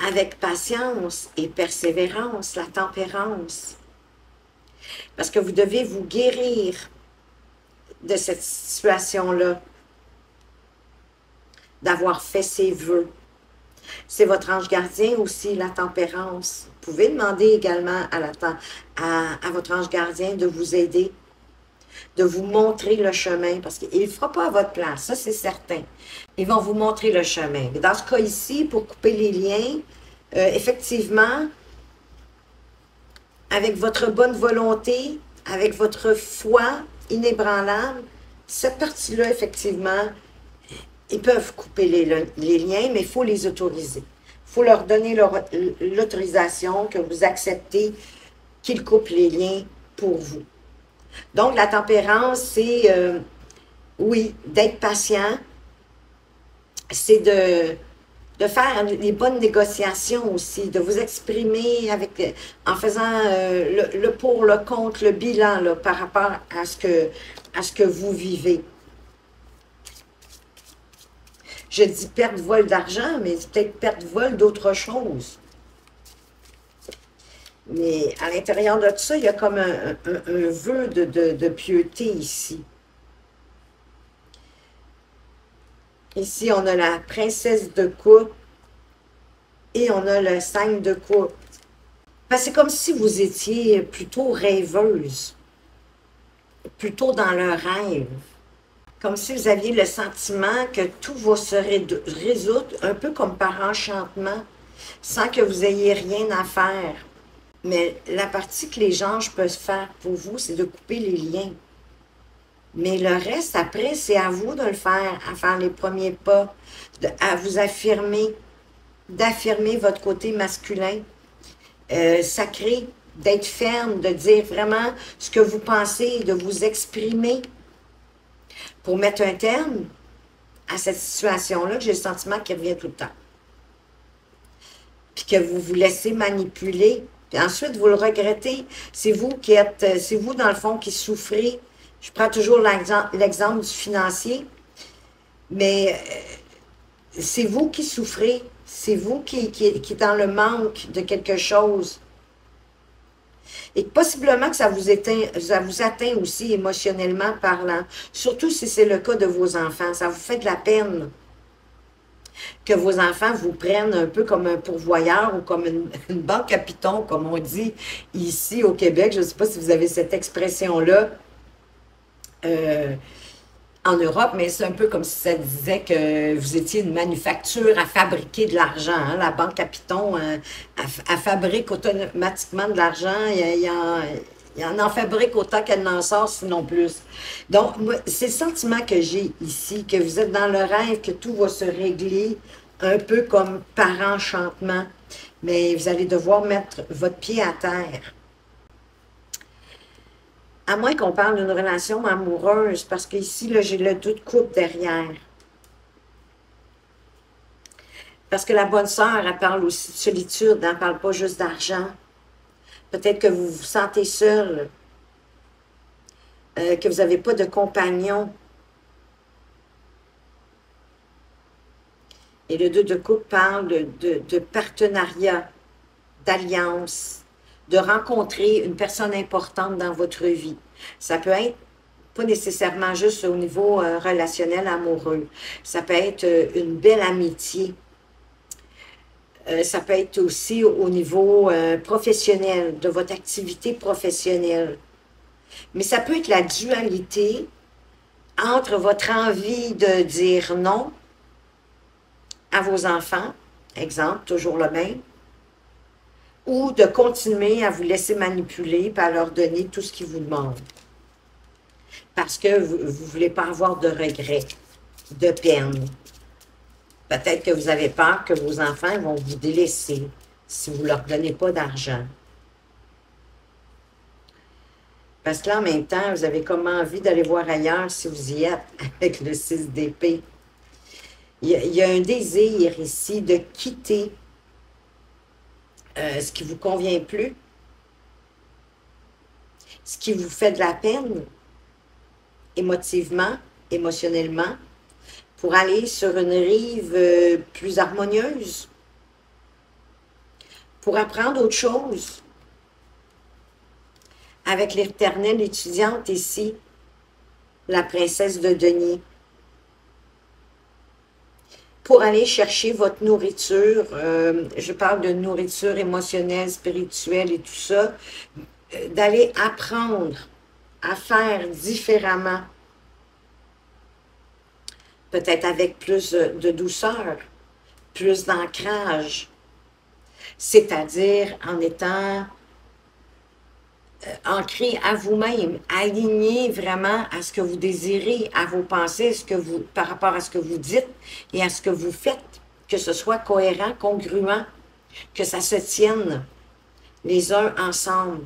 Avec patience et persévérance, la tempérance. Parce que vous devez vous guérir de cette situation-là, d'avoir fait ses vœux. C'est votre ange gardien aussi, la tempérance. Vous pouvez demander également à votre ange gardien de vous aider, de vous montrer le chemin, parce qu'il ne le fera pas à votre place, ça c'est certain. Ils vont vous montrer le chemin. Mais dans ce cas ici, pour couper les liens, effectivement, avec votre bonne volonté, avec votre foi inébranlable, cette partie-là, effectivement, ils peuvent couper les liens, mais il faut les autoriser. Il faut leur donner l'autorisation que vous acceptez qu'ils coupent les liens pour vous. Donc, la tempérance, c'est, oui, d'être patient, c'est de faire les bonnes négociations aussi, de vous exprimer en faisant le pour, le contre, le bilan là, par rapport à ce que vous vivez. Je dis perte-vol d'argent, mais c'est peut-être perte-vol d'autre chose. Mais à l'intérieur de tout ça, il y a comme un vœu de pieuté ici. Ici, on a la princesse de coupe et on a le 5 de coupe. C'est comme si vous étiez plutôt rêveuse, plutôt dans le rêve. Comme si vous aviez le sentiment que tout va se résoudre, un peu comme par enchantement, sans que vous ayez rien à faire. Mais la partie que les anges peuvent faire pour vous, c'est de couper les liens. Mais le reste, après, c'est à vous de le faire, à faire les premiers pas, à vous affirmer, d'affirmer votre côté masculin, sacré, d'être ferme, de dire vraiment ce que vous pensez, de vous exprimer pour mettre un terme à cette situation-là, que j'ai le sentiment qu'il revient tout le temps. Puis que vous vous laissez manipuler, puis ensuite vous le regrettez. C'est vous qui êtes, c'est vous dans le fond qui souffrez. Je prends toujours l'exemple du financier, mais c'est vous qui souffrez, c'est vous qui êtes dans le manque de quelque chose. Et possiblement que ça vous atteint aussi émotionnellement parlant, surtout si c'est le cas de vos enfants. Ça vous fait de la peine que vos enfants vous prennent un peu comme un pourvoyeur ou comme une banque à pitons, comme on dit ici au Québec. Je ne sais pas si vous avez cette expression-là. en Europe, mais c'est un peu comme si ça disait que vous étiez une manufacture à fabriquer de l'argent. Hein. La banque à Python, elle fabrique automatiquement de l'argent. Il en fabrique autant qu'elle n'en sort, sinon plus. Donc, c'est le sentiment que j'ai ici, que vous êtes dans le rêve, que tout va se régler un peu comme par enchantement. Mais vous allez devoir mettre votre pied à terre. À moins qu'on parle d'une relation amoureuse, parce qu'ici, là, j'ai le doute couple derrière. Parce que la bonne sœur, elle parle aussi de solitude, elle ne parle pas juste d'argent. Peut-être que vous vous sentez seul, que vous n'avez pas de compagnon. Et le 2 de coupe parle de partenariat, d'alliance, de rencontrer une personne importante dans votre vie. Ça peut être pas nécessairement juste au niveau relationnel, amoureux. Ça peut être une belle amitié. Ça peut être aussi au niveau professionnel, de votre activité professionnelle. Mais ça peut être la dualité entre votre envie de dire non à vos enfants, exemple, toujours le même, ou de continuer à vous laisser manipuler et à leur donner tout ce qu'ils vous demandent. Parce que vous ne voulez pas avoir de regrets, de peine. Peut-être que vous avez peur que vos enfants vont vous délaisser si vous ne leur donnez pas d'argent. Parce que là, en même temps, vous avez comme envie d'aller voir ailleurs si vous y êtes avec le 6 d'épée. Il y a un désir ici de quitter ce qui ne vous convient plus, ce qui vous fait de la peine, émotivement, émotionnellement, pour aller sur une rive plus harmonieuse, pour apprendre autre chose. Avec l'éternelle étudiante ici, la princesse de denier, pour aller chercher votre nourriture, je parle de nourriture émotionnelle, spirituelle et tout ça, d'aller apprendre à faire différemment, peut-être avec plus de douceur, plus d'ancrage, c'est-à-dire en étant ancré à vous-même, aligné vraiment à ce que vous désirez, à vos pensées, par rapport à ce que vous dites et à ce que vous faites, que ce soit cohérent, congruent, que ça se tienne les uns ensemble.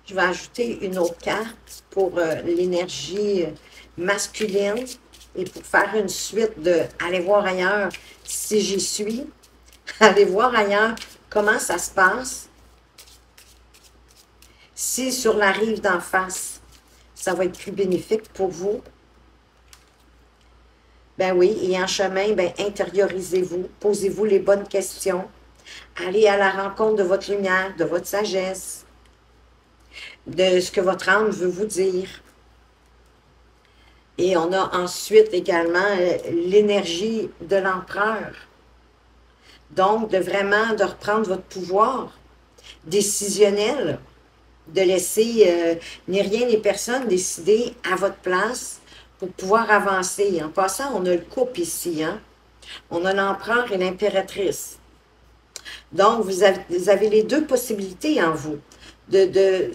Je vais ajouter une autre carte pour l'énergie masculine et pour faire une suite de « aller voir ailleurs si j'y suis ». Allez voir ailleurs comment ça se passe. Si sur la rive d'en face, ça va être plus bénéfique pour vous. Ben oui, et en chemin, ben intériorisez-vous, posez-vous les bonnes questions. Allez à la rencontre de votre lumière, de votre sagesse, de ce que votre âme veut vous dire. Et on a ensuite également l'énergie de l'empereur. Donc, de reprendre votre pouvoir décisionnel, de laisser ni rien ni personne décider à votre place pour pouvoir avancer. En passant, on a le couple ici, hein? On a l'empereur et l'impératrice. Donc, vous avez les deux possibilités en vous de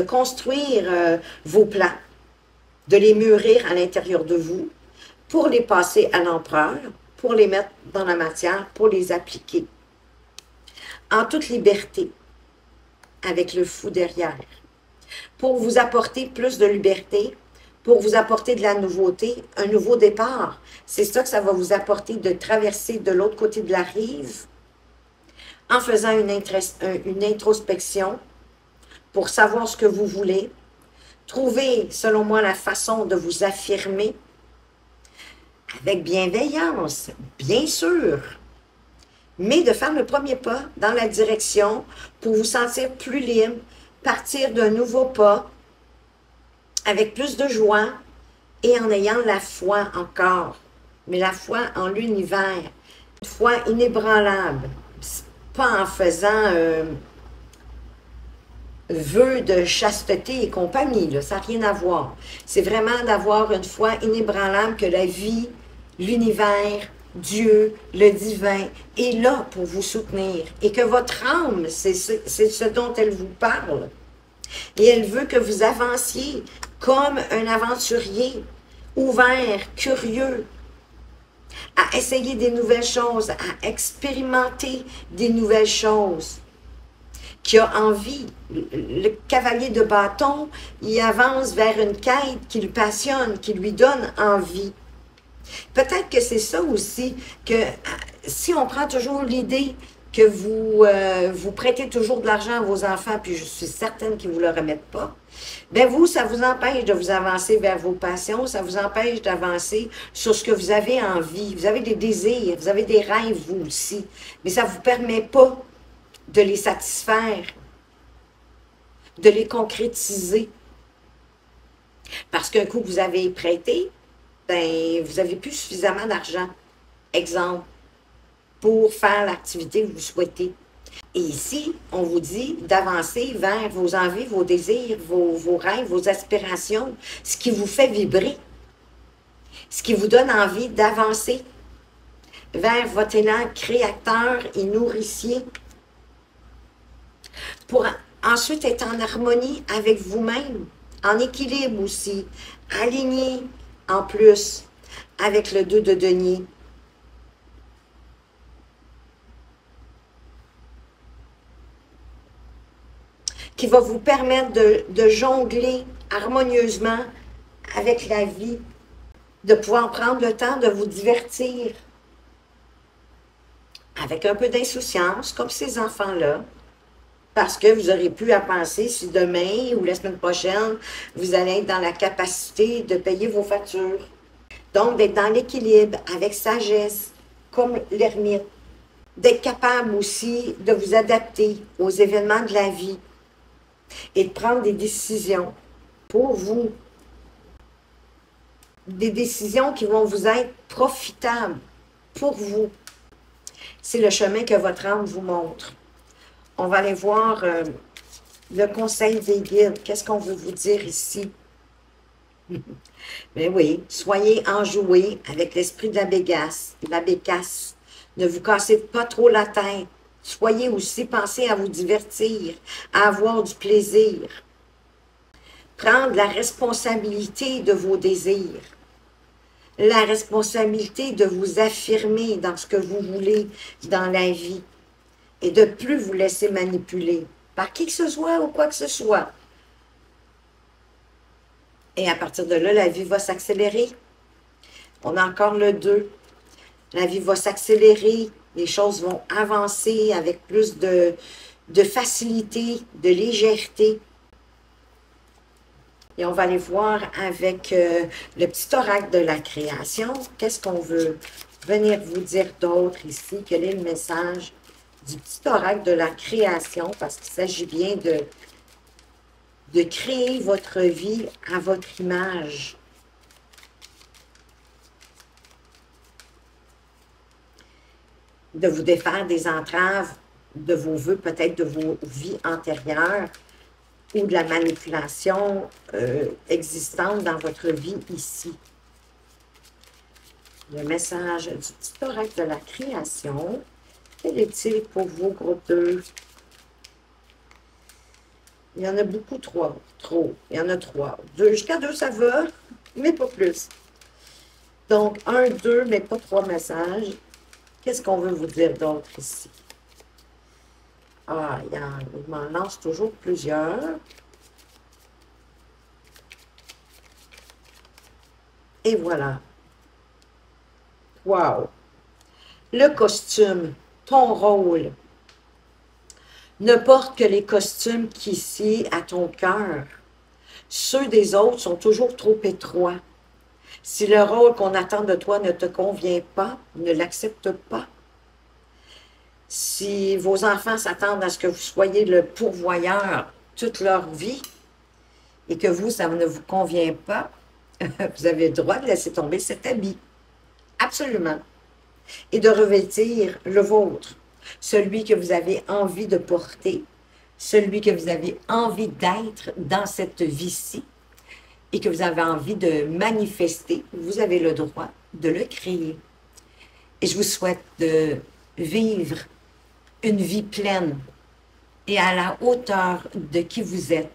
construire vos plans, de les mûrir à l'intérieur de vous pour les passer à l'empereur, pour les mettre dans la matière, pour les appliquer. En toute liberté, avec le fou derrière. Pour vous apporter plus de liberté, pour vous apporter de la nouveauté, un nouveau départ. C'est ça que ça va vous apporter de traverser de l'autre côté de la rive en faisant une introspection pour savoir ce que vous voulez. Trouver, selon moi, la façon de vous affirmer avec bienveillance, bien sûr, mais de faire le premier pas dans la direction pour vous sentir plus libre, partir d'un nouveau pas avec plus de joie et en ayant la foi encore, mais la foi en l'univers, une foi inébranlable, pas en faisant vœux de chasteté et compagnie, là, ça n'a rien à voir. C'est vraiment d'avoir une foi inébranlable que la vie, l'univers, Dieu, le divin est là pour vous soutenir et que votre âme, c'est ce dont elle vous parle. Et elle veut que vous avanciez comme un aventurier, ouvert, curieux, à essayer des nouvelles choses, à expérimenter des nouvelles choses, qui a envie. Le cavalier de bâton, il avance vers une quête qui le passionne, qui lui donne envie. Peut-être que c'est ça aussi, que si on prend toujours l'idée que vous prêtez toujours de l'argent à vos enfants, puis je suis certaine qu'ils ne vous le remettent pas, bien vous, ça vous empêche de vous avancer vers vos passions, ça vous empêche d'avancer sur ce que vous avez envie. Vous avez des désirs, vous avez des rêves, vous aussi, mais ça ne vous permet pas de les satisfaire, de les concrétiser. Parce qu'un coup, vous avez prêté, ben, vous n'avez plus suffisamment d'argent, exemple, pour faire l'activité que vous souhaitez. Et ici, on vous dit d'avancer vers vos envies, vos désirs, vos rêves, vos aspirations, ce qui vous fait vibrer, ce qui vous donne envie d'avancer vers votre élan créateur et nourricier, pour ensuite être en harmonie avec vous-même, en équilibre aussi, aligné en plus avec le 2 de denier. Qui va vous permettre de jongler harmonieusement avec la vie, de pouvoir prendre le temps de vous divertir avec un peu d'insouciance, comme ces enfants-là, parce que vous aurez pu à penser si demain ou la semaine prochaine, vous allez être dans la capacité de payer vos factures. Donc, d'être dans l'équilibre, avec sagesse, comme l'ermite. D'être capable aussi de vous adapter aux événements de la vie et de prendre des décisions pour vous. Des décisions qui vont vous être profitables pour vous. C'est le chemin que votre âme vous montre. On va aller voir le conseil des guides. Qu'est-ce qu'on veut vous dire ici? Mais oui, soyez enjoués avec l'esprit de la bécasse. Ne vous cassez pas trop la tête. Soyez aussi, pensez à vous divertir, à avoir du plaisir. Prendre la responsabilité de vos désirs. La responsabilité de vous affirmer dans ce que vous voulez dans la vie. Et de ne plus vous laisser manipuler par qui que ce soit ou quoi que ce soit. Et à partir de là, la vie va s'accélérer. On a encore le 2. La vie va s'accélérer, les choses vont avancer avec plus de facilité, de légèreté. Et on va aller voir avec le petit oracle de la création. Qu'est-ce qu'on veut venir vous dire d'autre ici? Quel est le message du petit oracle de la création? Parce qu'il s'agit bien de créer votre vie à votre image. De vous défaire des entraves de vos vœux, peut-être de vos vies antérieures ou de la manipulation existante dans votre vie ici. Le message du petit oracle de la création. Quel est-il pour vous, groupe 2? Il y en a beaucoup, 3. Trop. Il y en a 3. 2, jusqu'à 2, ça va, mais pas plus. Donc, 1, 2, mais pas 3 messages. Qu'est-ce qu'on veut vous dire d'autre ici? Ah, il m'en lance toujours plusieurs. Et voilà. Wow! Le costume, ton rôle, ne porte que les costumes qui sient à ton cœur. Ceux des autres sont toujours trop étroits. Si le rôle qu'on attend de toi ne te convient pas, ne l'accepte pas. Si vos enfants s'attendent à ce que vous soyez le pourvoyeur toute leur vie et que vous, ça ne vous convient pas, vous avez le droit de laisser tomber cet habit. Absolument. Et de revêtir le vôtre, celui que vous avez envie de porter, celui que vous avez envie d'être dans cette vie-ci et que vous avez envie de manifester, vous avez le droit de le créer. Et je vous souhaite de vivre une vie pleine et à la hauteur de qui vous êtes,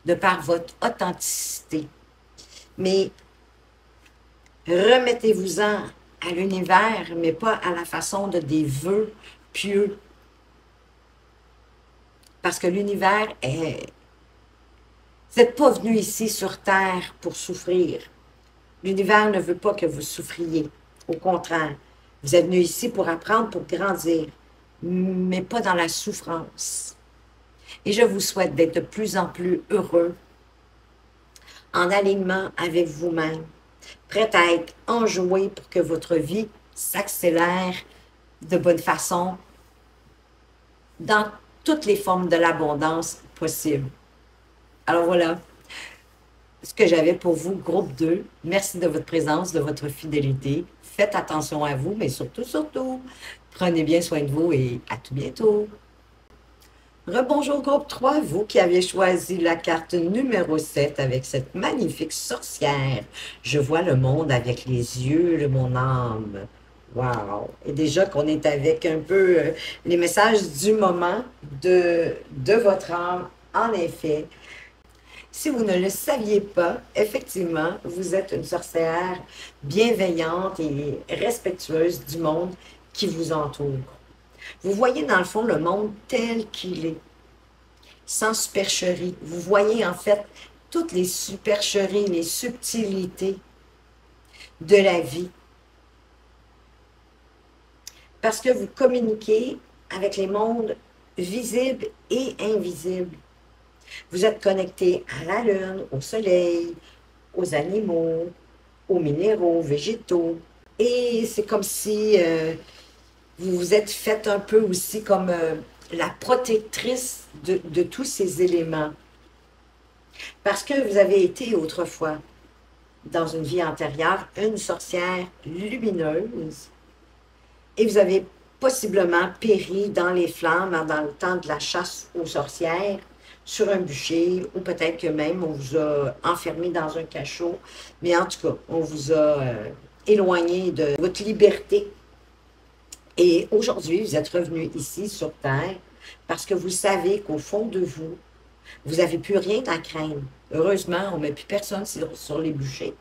de par votre authenticité. Mais remettez-vous-en à l'univers, mais pas à la façon de des vœux pieux. Parce que l'univers est... Vous n'êtes pas venu ici sur Terre pour souffrir. L'univers ne veut pas que vous souffriez. Au contraire, vous êtes venu ici pour apprendre, pour grandir, mais pas dans la souffrance. Et je vous souhaite d'être de plus en plus heureux, en alignement avec vous-même, prêt à être enjoué pour que votre vie s'accélère de bonne façon dans toutes les formes de l'abondance possible. Alors voilà ce que j'avais pour vous, groupe 2. Merci de votre présence, de votre fidélité. Faites attention à vous, mais surtout, prenez bien soin de vous et à tout bientôt. Rebonjour groupe 3, vous qui avez choisi la carte numéro 7 avec cette magnifique sorcière. Je vois le monde avec les yeux de mon âme. Wow! Et déjà qu'on est avec un peu les messages du moment de votre âme, en effet. Si vous ne le saviez pas, effectivement, vous êtes une sorcière bienveillante et respectueuse du monde qui vous entoure. Vous voyez dans le fond le monde tel qu'il est, sans supercherie. Vous voyez en fait toutes les supercheries, les subtilités de la vie. Parce que vous communiquez avec les mondes visibles et invisibles. Vous êtes connecté à la lune, au soleil, aux animaux, aux minéraux, aux végétaux. Et c'est comme si vous vous êtes fait un peu aussi comme la protectrice de tous ces éléments. Parce que vous avez été autrefois, dans une vie antérieure, une sorcière lumineuse. Et vous avez possiblement péri dans les flammes dans le temps de la chasse aux sorcières, sur un bûcher, ou peut-être que même on vous a enfermé dans un cachot. Mais en tout cas, on vous a éloigné de votre liberté. Et aujourd'hui, vous êtes revenu ici sur Terre parce que vous savez qu'au fond de vous, vous n'avez plus rien à craindre. Heureusement, on ne met plus personne sur les bûchers.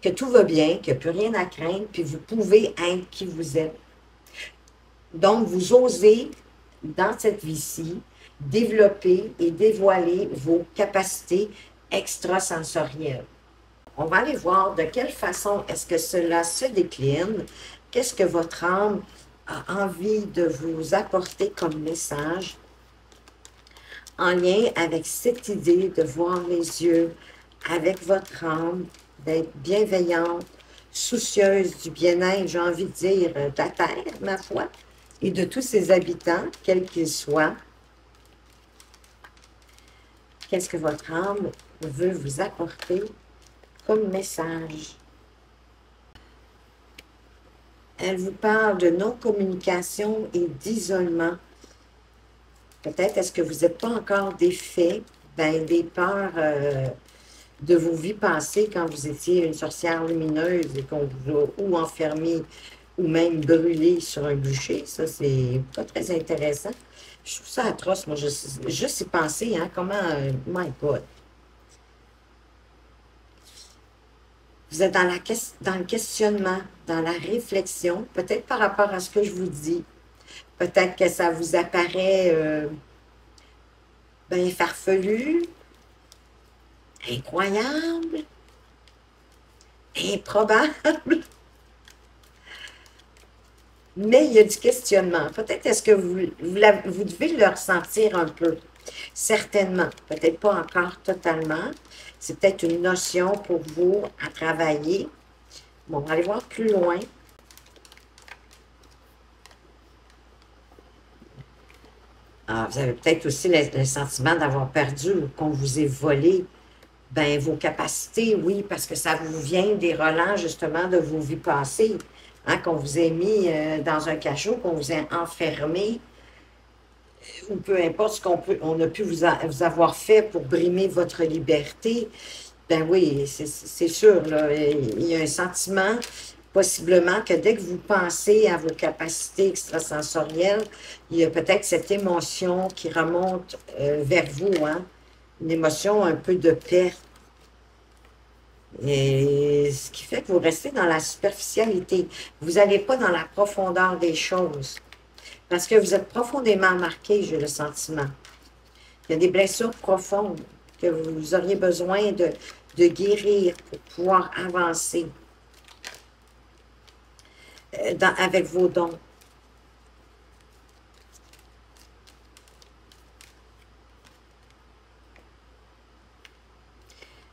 Que tout va bien, qu'il n'y a plus rien à craindre, puis vous pouvez être qui vous êtes. Donc, vous osez, dans cette vie-ci, développer et dévoiler vos capacités extrasensorielles. On va aller voir de quelle façon est-ce que cela se décline, qu'est-ce que votre âme a envie de vous apporter comme message en lien avec cette idée de voir les yeux avec votre âme, d'être bienveillante, soucieuse du bien-être, j'ai envie de dire, de la terre, ma foi, et de tous ses habitants, quels qu'ils soient. Qu'est-ce que votre âme veut vous apporter comme message? Elle vous parle de non-communication et d'isolement. Peut-être est-ce que vous n'êtes pas encore défait des peurs de vos vies passées quand vous étiez une sorcière lumineuse et qu'on vous a ou enfermé ou même brûlé sur un bûcher. Ça, c'est pas très intéressant. Je trouve ça atroce. Moi, juste y penser, hein, comment... my God. Vous êtes dans le questionnement, dans la réflexion, peut-être par rapport à ce que je vous dis. Peut-être que ça vous apparaît farfelu, incroyable, improbable. Mais il y a du questionnement. Peut-être est-ce que vous devez le ressentir un peu. Certainement. Peut-être pas encore totalement. C'est peut-être une notion pour vous à travailler. Bon, on va aller voir plus loin. Ah, vous avez peut-être aussi le sentiment d'avoir perdu ou qu'on vous ait volé vos capacités, oui, parce que ça vous vient des relents justement de vos vies passées. Hein, qu'on vous ait mis dans un cachot, qu'on vous ait enfermé. ou peu importe ce on a pu vous avoir fait pour brimer votre liberté, ben oui, c'est sûr, là, il y a un sentiment, possiblement, que dès que vous pensez à vos capacités extrasensorielles, il y a peut-être cette émotion qui remonte vers vous, hein? Une émotion un peu de perte. Et ce qui fait que vous restez dans la superficialité. Vous n'allez pas dans la profondeur des choses. Parce que vous êtes profondément marqué, j'ai le sentiment. Il y a des blessures profondes que vous auriez besoin de guérir pour pouvoir avancer avec vos dons.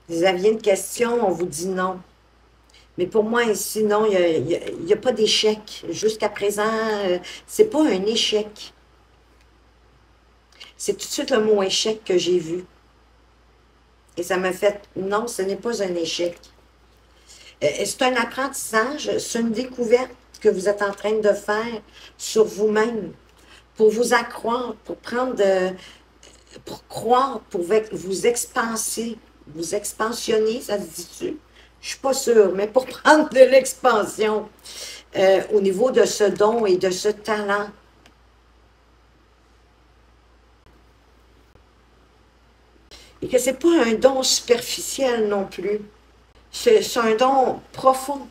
Vous aviez une question, on vous dit non. Mais pour moi, sinon, il n'y a pas d'échec. Jusqu'à présent, c'est pas un échec. C'est tout de suite le mot échec que j'ai vu. Et ça me fait, non, ce n'est pas un échec. C'est un apprentissage, c'est une découverte que vous êtes en train de faire sur vous-même, pour vous accroître, pour prendre pour croire, pour vous expanser, vous expansionner, ça se dit-tu? Je suis pas sûre, mais pour prendre de l'expansion au niveau de ce don et de ce talent. Et que c'est pas un don superficiel non plus. C'est un don profond,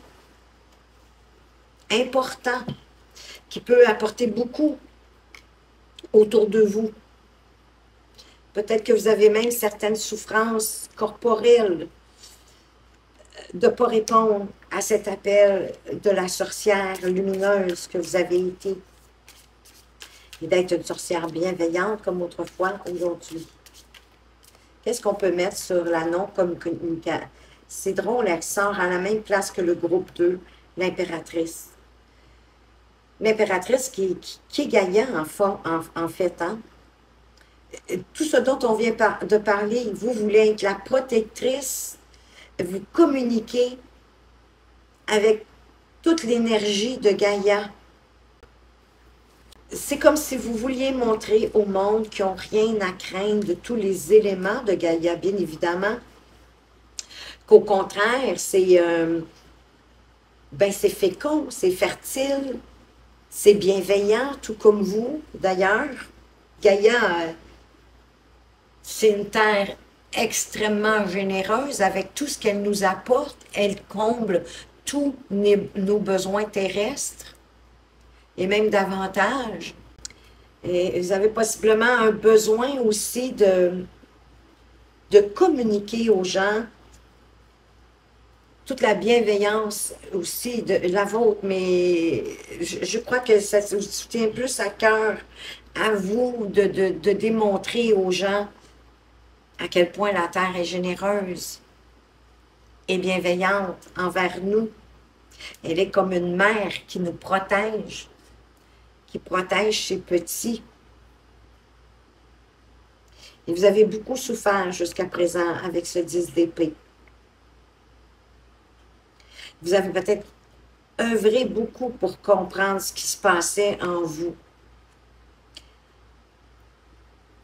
important, qui peut apporter beaucoup autour de vous. Peut-être que vous avez même certaines souffrances corporelles de ne pas répondre à cet appel de la sorcière lumineuse que vous avez été. Et d'être une sorcière bienveillante comme autrefois, aujourd'hui. Qu'est-ce qu'on peut mettre sur la non-communication? C'est drôle, elle sort à la même place que le groupe 2, l'impératrice. L'impératrice qui est Gaïa en fait. Hein? Tout ce dont on vient de parler, vous voulez être la protectrice, vous communiquez avec toute l'énergie de Gaïa. C'est comme si vous vouliez montrer au monde qu'ils n'ont rien à craindre de tous les éléments de Gaïa, bien évidemment. Qu'au contraire, c'est fécond, c'est fertile, c'est bienveillant, tout comme vous, d'ailleurs. Gaïa, c'est une terre extrêmement généreuse avec tout ce qu'elle nous apporte. Elle comble tous nos besoins terrestres et même davantage. Et vous avez possiblement un besoin aussi de communiquer aux gens toute la bienveillance aussi de la vôtre, mais je crois que ça vous tient plus à cœur à vous de démontrer aux gens à quel point la Terre est généreuse et bienveillante envers nous. Elle est comme une mère qui nous protège, qui protège ses petits. Et vous avez beaucoup souffert jusqu'à présent avec ce 10 d'épée. Vous avez peut-être œuvré beaucoup pour comprendre ce qui se passait en vous.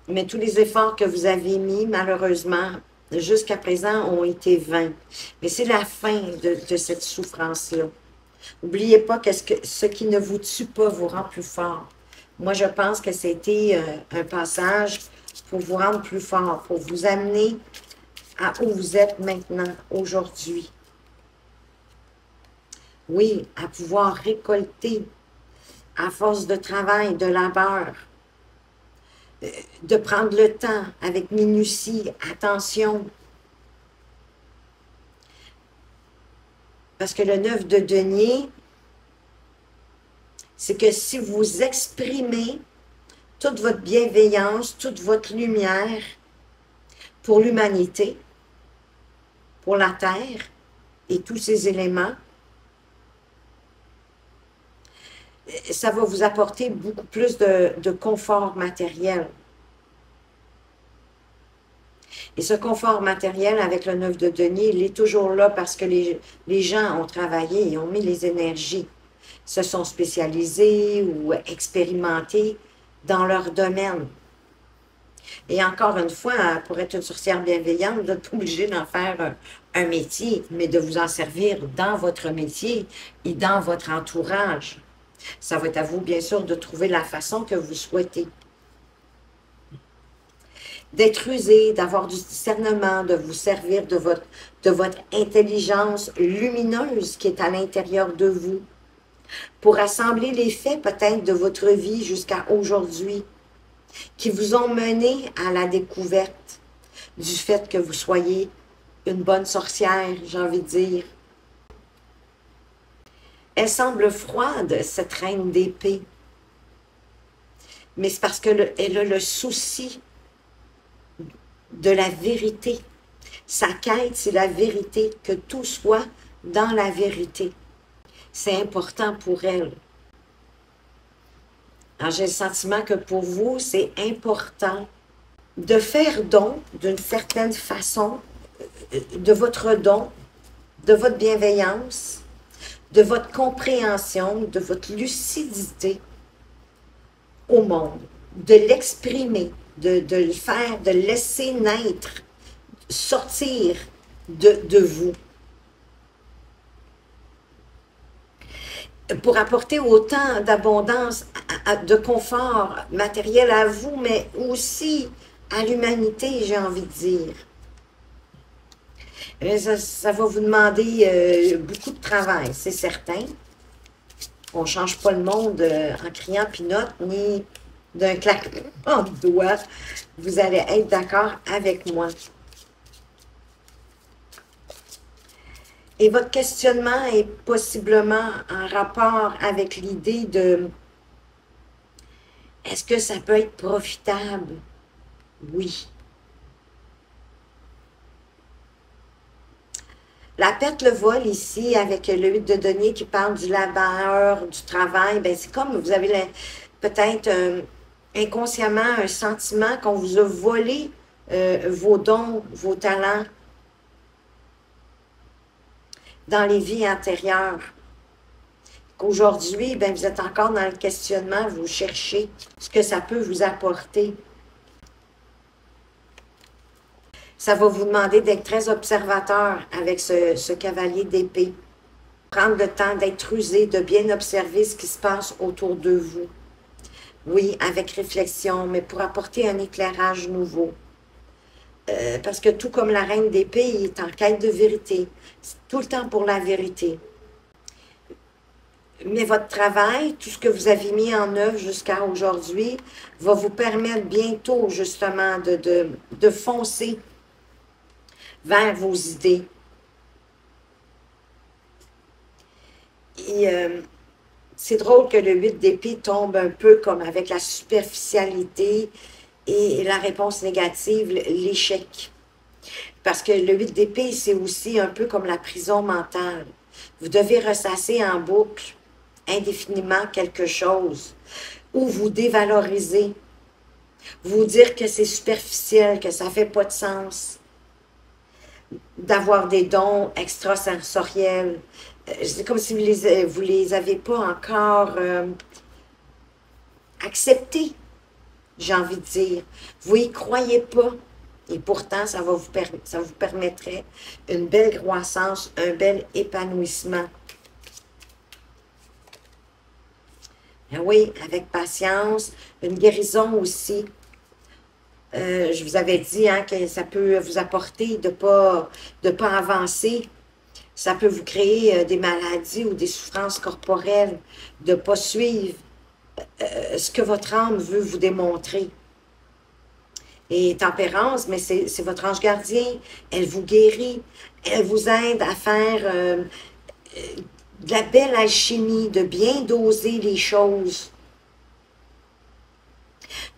Mais tous les efforts que vous avez mis, malheureusement, jusqu'à présent, ont été vains. Mais c'est la fin de cette souffrance-là. N'oubliez pas que ce qui ne vous tue pas vous rend plus fort. Moi, je pense que c'était un passage pour vous rendre plus fort, pour vous amener à où vous êtes maintenant, aujourd'hui. Oui, à pouvoir récolter à force de travail, de labeur, de prendre le temps avec minutie, attention. Parce que le 9 de denier, c'est que si vous exprimez toute votre bienveillance, toute votre lumière pour l'humanité, pour la Terre et tous ces éléments, ça va vous apporter beaucoup plus de confort matériel. Et ce confort matériel avec le 9 de denier, il est toujours là parce que les gens ont travaillé, ils ont mis les énergies, se sont spécialisés ou expérimentés dans leur domaine. Et encore une fois, pour être une sorcière bienveillante, vous n'êtes pas obligé d'en faire un métier, mais de vous en servir dans votre métier et dans votre entourage. Ça va être à vous, bien sûr, de trouver la façon que vous souhaitez. D'être rusé, d'avoir du discernement, de vous servir de votre intelligence lumineuse qui est à l'intérieur de vous, pour assembler les faits peut-être de votre vie jusqu'à aujourd'hui, qui vous ont mené à la découverte du fait que vous soyez une bonne sorcière, j'ai envie de dire. Elle semble froide, cette reine d'épée, mais c'est parce qu'elle a le souci de la vérité. Sa quête, c'est la vérité, que tout soit dans la vérité. C'est important pour elle. Alors, j'ai le sentiment que pour vous, c'est important de faire don d'une certaine façon, de votre don, de votre bienveillance, de votre compréhension, de votre lucidité au monde, de l'exprimer, de le faire, de le laisser naître, sortir de vous. Pour apporter autant d'abondance, de confort matériel à vous, mais aussi à l'humanité, j'ai envie de dire. Ça va vous demander beaucoup de travail, c'est certain. On ne change pas le monde en criant pinote, ni d'un claquement de doigts. Vous allez être d'accord avec moi. Et votre questionnement est possiblement en rapport avec l'idée de est-ce que ça peut être profitable? Oui. La perte le vol ici, avec le 8 de denier qui parle du labeur, du travail, ben c'est comme vous avez peut-être inconsciemment un sentiment qu'on vous a volé vos dons, vos talents dans les vies antérieures. Qu'aujourd'hui, ben, vous êtes encore dans le questionnement, vous cherchez ce que ça peut vous apporter. Ça va vous demander d'être très observateur avec ce cavalier d'épée. Prendre le temps d'être rusé, de bien observer ce qui se passe autour de vous. Oui, avec réflexion, mais pour apporter un éclairage nouveau. Parce que tout comme la reine d'épée, il est en quête de vérité. C'est tout le temps pour la vérité. Mais votre travail, tout ce que vous avez mis en œuvre jusqu'à aujourd'hui, va vous permettre bientôt, justement, de foncer vers vos idées. Et c'est drôle que le 8 d'épée tombe un peu comme avec la superficialité et la réponse négative, l'échec. Parce que le 8 d'épée, c'est aussi un peu comme la prison mentale. Vous devez ressasser en boucle indéfiniment quelque chose ou vous dévaloriser, vous dire que c'est superficiel, que ça ne fait pas de sens, d'avoir des dons extrasensoriels. C'est comme si vous les avez pas encore acceptés, j'ai envie de dire. Vous y croyez pas. Et pourtant, ça vous permettrait une belle croissance, un bel épanouissement. Oui, avec patience, une guérison aussi. Je vous avais dit hein, que ça peut vous apporter de pas avancer. Ça peut vous créer des maladies ou des souffrances corporelles, de ne pas suivre ce que votre âme veut vous démontrer. Et tempérance, mais c'est votre ange gardien. Elle vous guérit. Elle vous aide à faire de la belle alchimie, de bien doser les choses.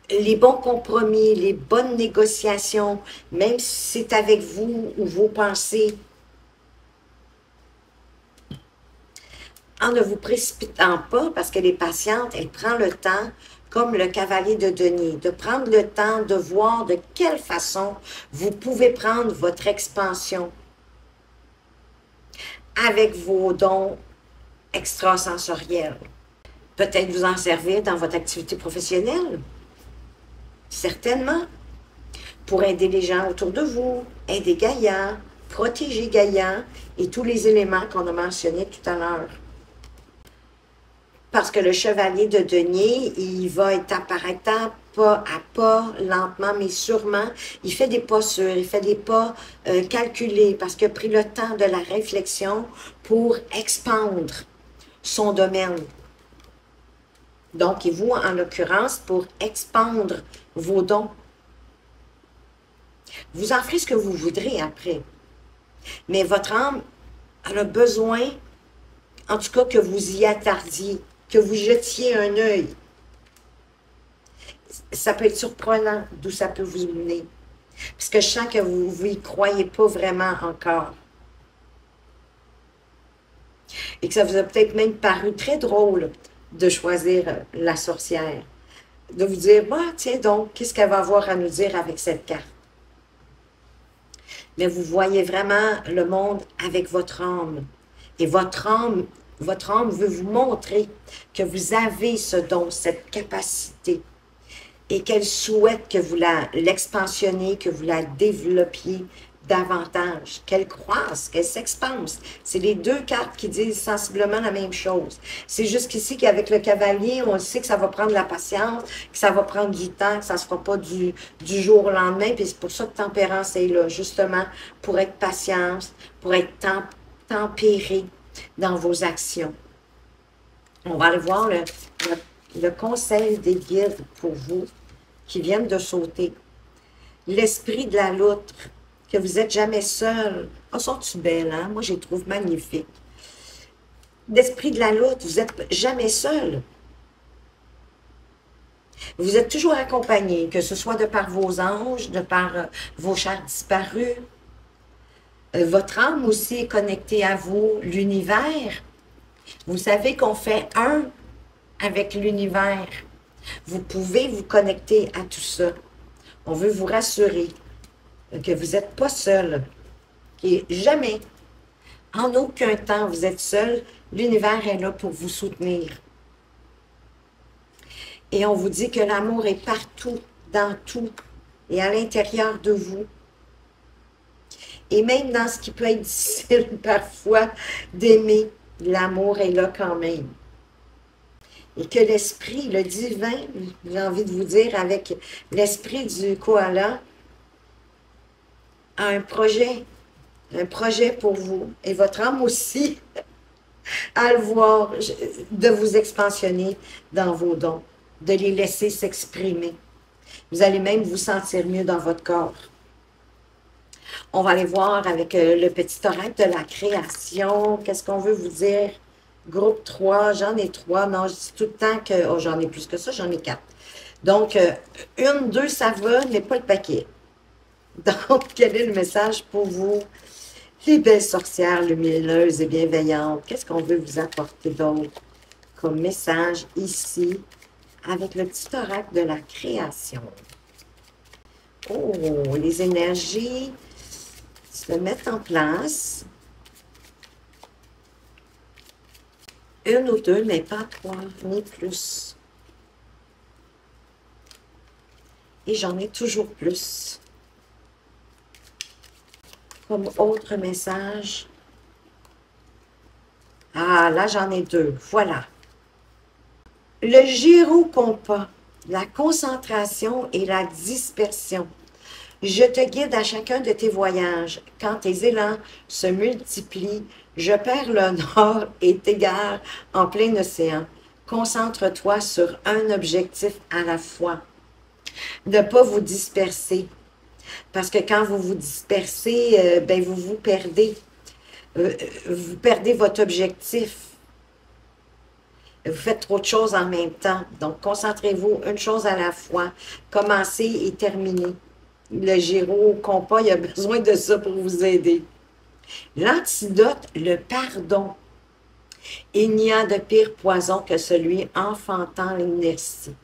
Les bons compromis, les bonnes négociations, même si c'est avec vous ou vos pensées. En ne vous précipitant pas, parce qu'elle est patiente, elle prend le temps, comme le cavalier de denier, de prendre le temps de voir de quelle façon vous pouvez prendre votre expansion avec vos dons extrasensoriels. Peut-être vous en servir dans votre activité professionnelle. certainement, pour aider les gens autour de vous, aider Gaïa, protéger Gaïa et tous les éléments qu'on a mentionnés tout à l'heure. Parce que le chevalier de denier, il va être apparaître pas à pas, lentement, mais sûrement. Il fait des pas sûrs, il fait des pas calculés, parce qu'il a pris le temps de la réflexion pour expandre son domaine. Donc, et vous, en l'occurrence, pour expandre vos dons. Vous en ferez ce que vous voudrez après. Mais votre âme, elle a besoin, en tout cas, que vous y attardiez, que vous jetiez un œil. Ça peut être surprenant d'où ça peut vous mener. Parce que je sens que vous n'y croyez pas vraiment encore. Et que ça vous a peut-être même paru très drôle de choisir la sorcière. De vous dire, bah, tiens donc, qu'est-ce qu'elle va avoir à nous dire avec cette carte? Mais vous voyez vraiment le monde avec votre âme. Et votre âme veut vous montrer que vous avez ce don, cette capacité. Et qu'elle souhaite que vous l'expansionniez, que vous la développiez davantage, qu'elle croisse, qu'elle s'expanse. C'est les deux cartes qui disent sensiblement la même chose. C'est juste qu'ici, qu'avec le cavalier, on sait que ça va prendre la patience, que ça va prendre du temps, que ça ne se fera pas du jour au lendemain. Puis c'est pour ça que tempérance est là, justement, pour être patience, pour être tempéré dans vos actions. On va aller voir le conseil des guides pour vous qui viennent de sauter. L'esprit de la loutre, que vous n'êtes jamais seul. Oh, sont-tu belles, hein? Moi, je les trouve magnifiques. L'esprit de la loutre, vous n'êtes jamais seul. Vous êtes toujours accompagné, que ce soit de par vos anges, de par vos chers disparus. Votre âme aussi est connectée à vous, l'univers. Vous savez qu'on fait un avec l'univers. Vous pouvez vous connecter à tout ça. On veut vous rassurer que vous n'êtes pas seul. Et jamais, en aucun temps, vous êtes seul. L'univers est là pour vous soutenir. Et on vous dit que l'amour est partout, dans tout, et à l'intérieur de vous. Et même dans ce qui peut être difficile parfois d'aimer, l'amour est là quand même. Et que l'esprit, le divin, j'ai envie de vous dire, avec l'esprit du koala, a un projet pour vous. Et votre âme aussi, à le voir, de vous expansionner dans vos dons, de les laisser s'exprimer. Vous allez même vous sentir mieux dans votre corps. On va aller voir avec le petit oracle de la création. Qu'est-ce qu'on veut vous dire? Groupe 3, j'en ai 3. Non, je dis tout le temps que oh, j'en ai plus que ça, j'en ai 4. Donc, 1, 2, ça va, mais pas le paquet. Donc, quel est le message pour vous? Les belles sorcières lumineuses et bienveillantes, qu'est-ce qu'on veut vous apporter d'autre comme message ici avec le petit oracle de la création? Oh, les énergies se mettent en place. 1 ou 2, mais pas 3, ni plus. Et j'en ai toujours plus. Comme autre message. Ah, là, j'en ai 2. Voilà. Le gyro-compas, la concentration et la dispersion. Je te guide à chacun de tes voyages. Quand tes élans se multiplient, je perds le nord et t'égare en plein océan. Concentre-toi sur un objectif à la fois. Ne pas vous disperser. Parce que quand vous vous dispersez, ben vous vous perdez. Vous perdez votre objectif. Vous faites trop de choses en même temps. Donc, concentrez-vous une chose à la fois. Commencez et terminez. Le gyro-compas, il a besoin de ça pour vous aider. L'antidote, le pardon. Il n'y a de pire poison que celui enfantant l'inertie.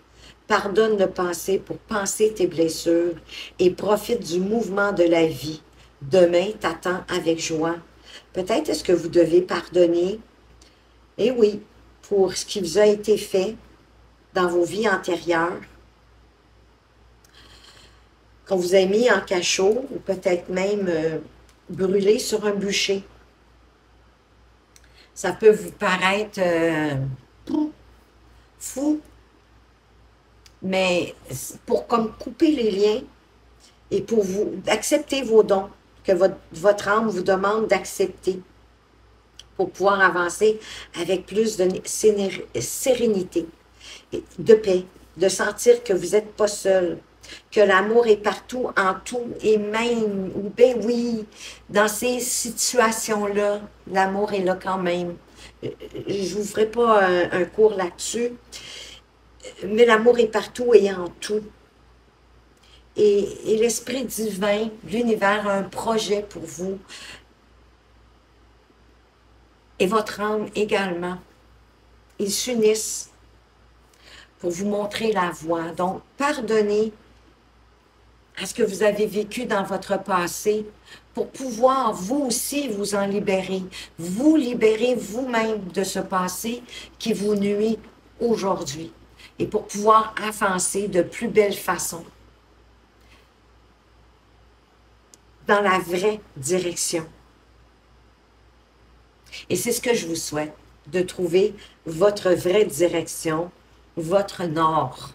Pardonne le passé pour penser tes blessures et profite du mouvement de la vie. Demain t'attend avec joie. Peut-être est-ce que vous devez pardonner? Eh oui, pour ce qui vous a été fait dans vos vies antérieures. qu'on vous a mis en cachot ou peut-être même brûlé sur un bûcher. Ça peut vous paraître fou, mais pour comme couper les liens et pour vous accepter vos dons que votre âme vous demande d'accepter pour pouvoir avancer avec plus de sérénité, de paix, de sentir que vous n'êtes pas seul, que l'amour est partout, en tout, et même, ben oui, dans ces situations-là, l'amour est là quand même. Je ne vous ferai pas un cours là-dessus, mais l'amour est partout et en tout. Et l'Esprit divin, l'univers a un projet pour vous, et votre âme également. Ils s'unissent pour vous montrer la voie. Donc, pardonnez à ce que vous avez vécu dans votre passé pour pouvoir vous aussi vous en libérer. Vous libérer vous-même de ce passé qui vous nuit aujourd'hui et pour pouvoir avancer de plus belle façon dans la vraie direction. Et c'est ce que je vous souhaite, de trouver votre vraie direction, votre nord,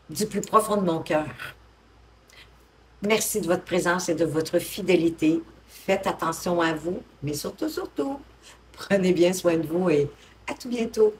du plus profond de mon cœur. Merci de votre présence et de votre fidélité. Faites attention à vous, mais surtout, prenez bien soin de vous et à tout bientôt.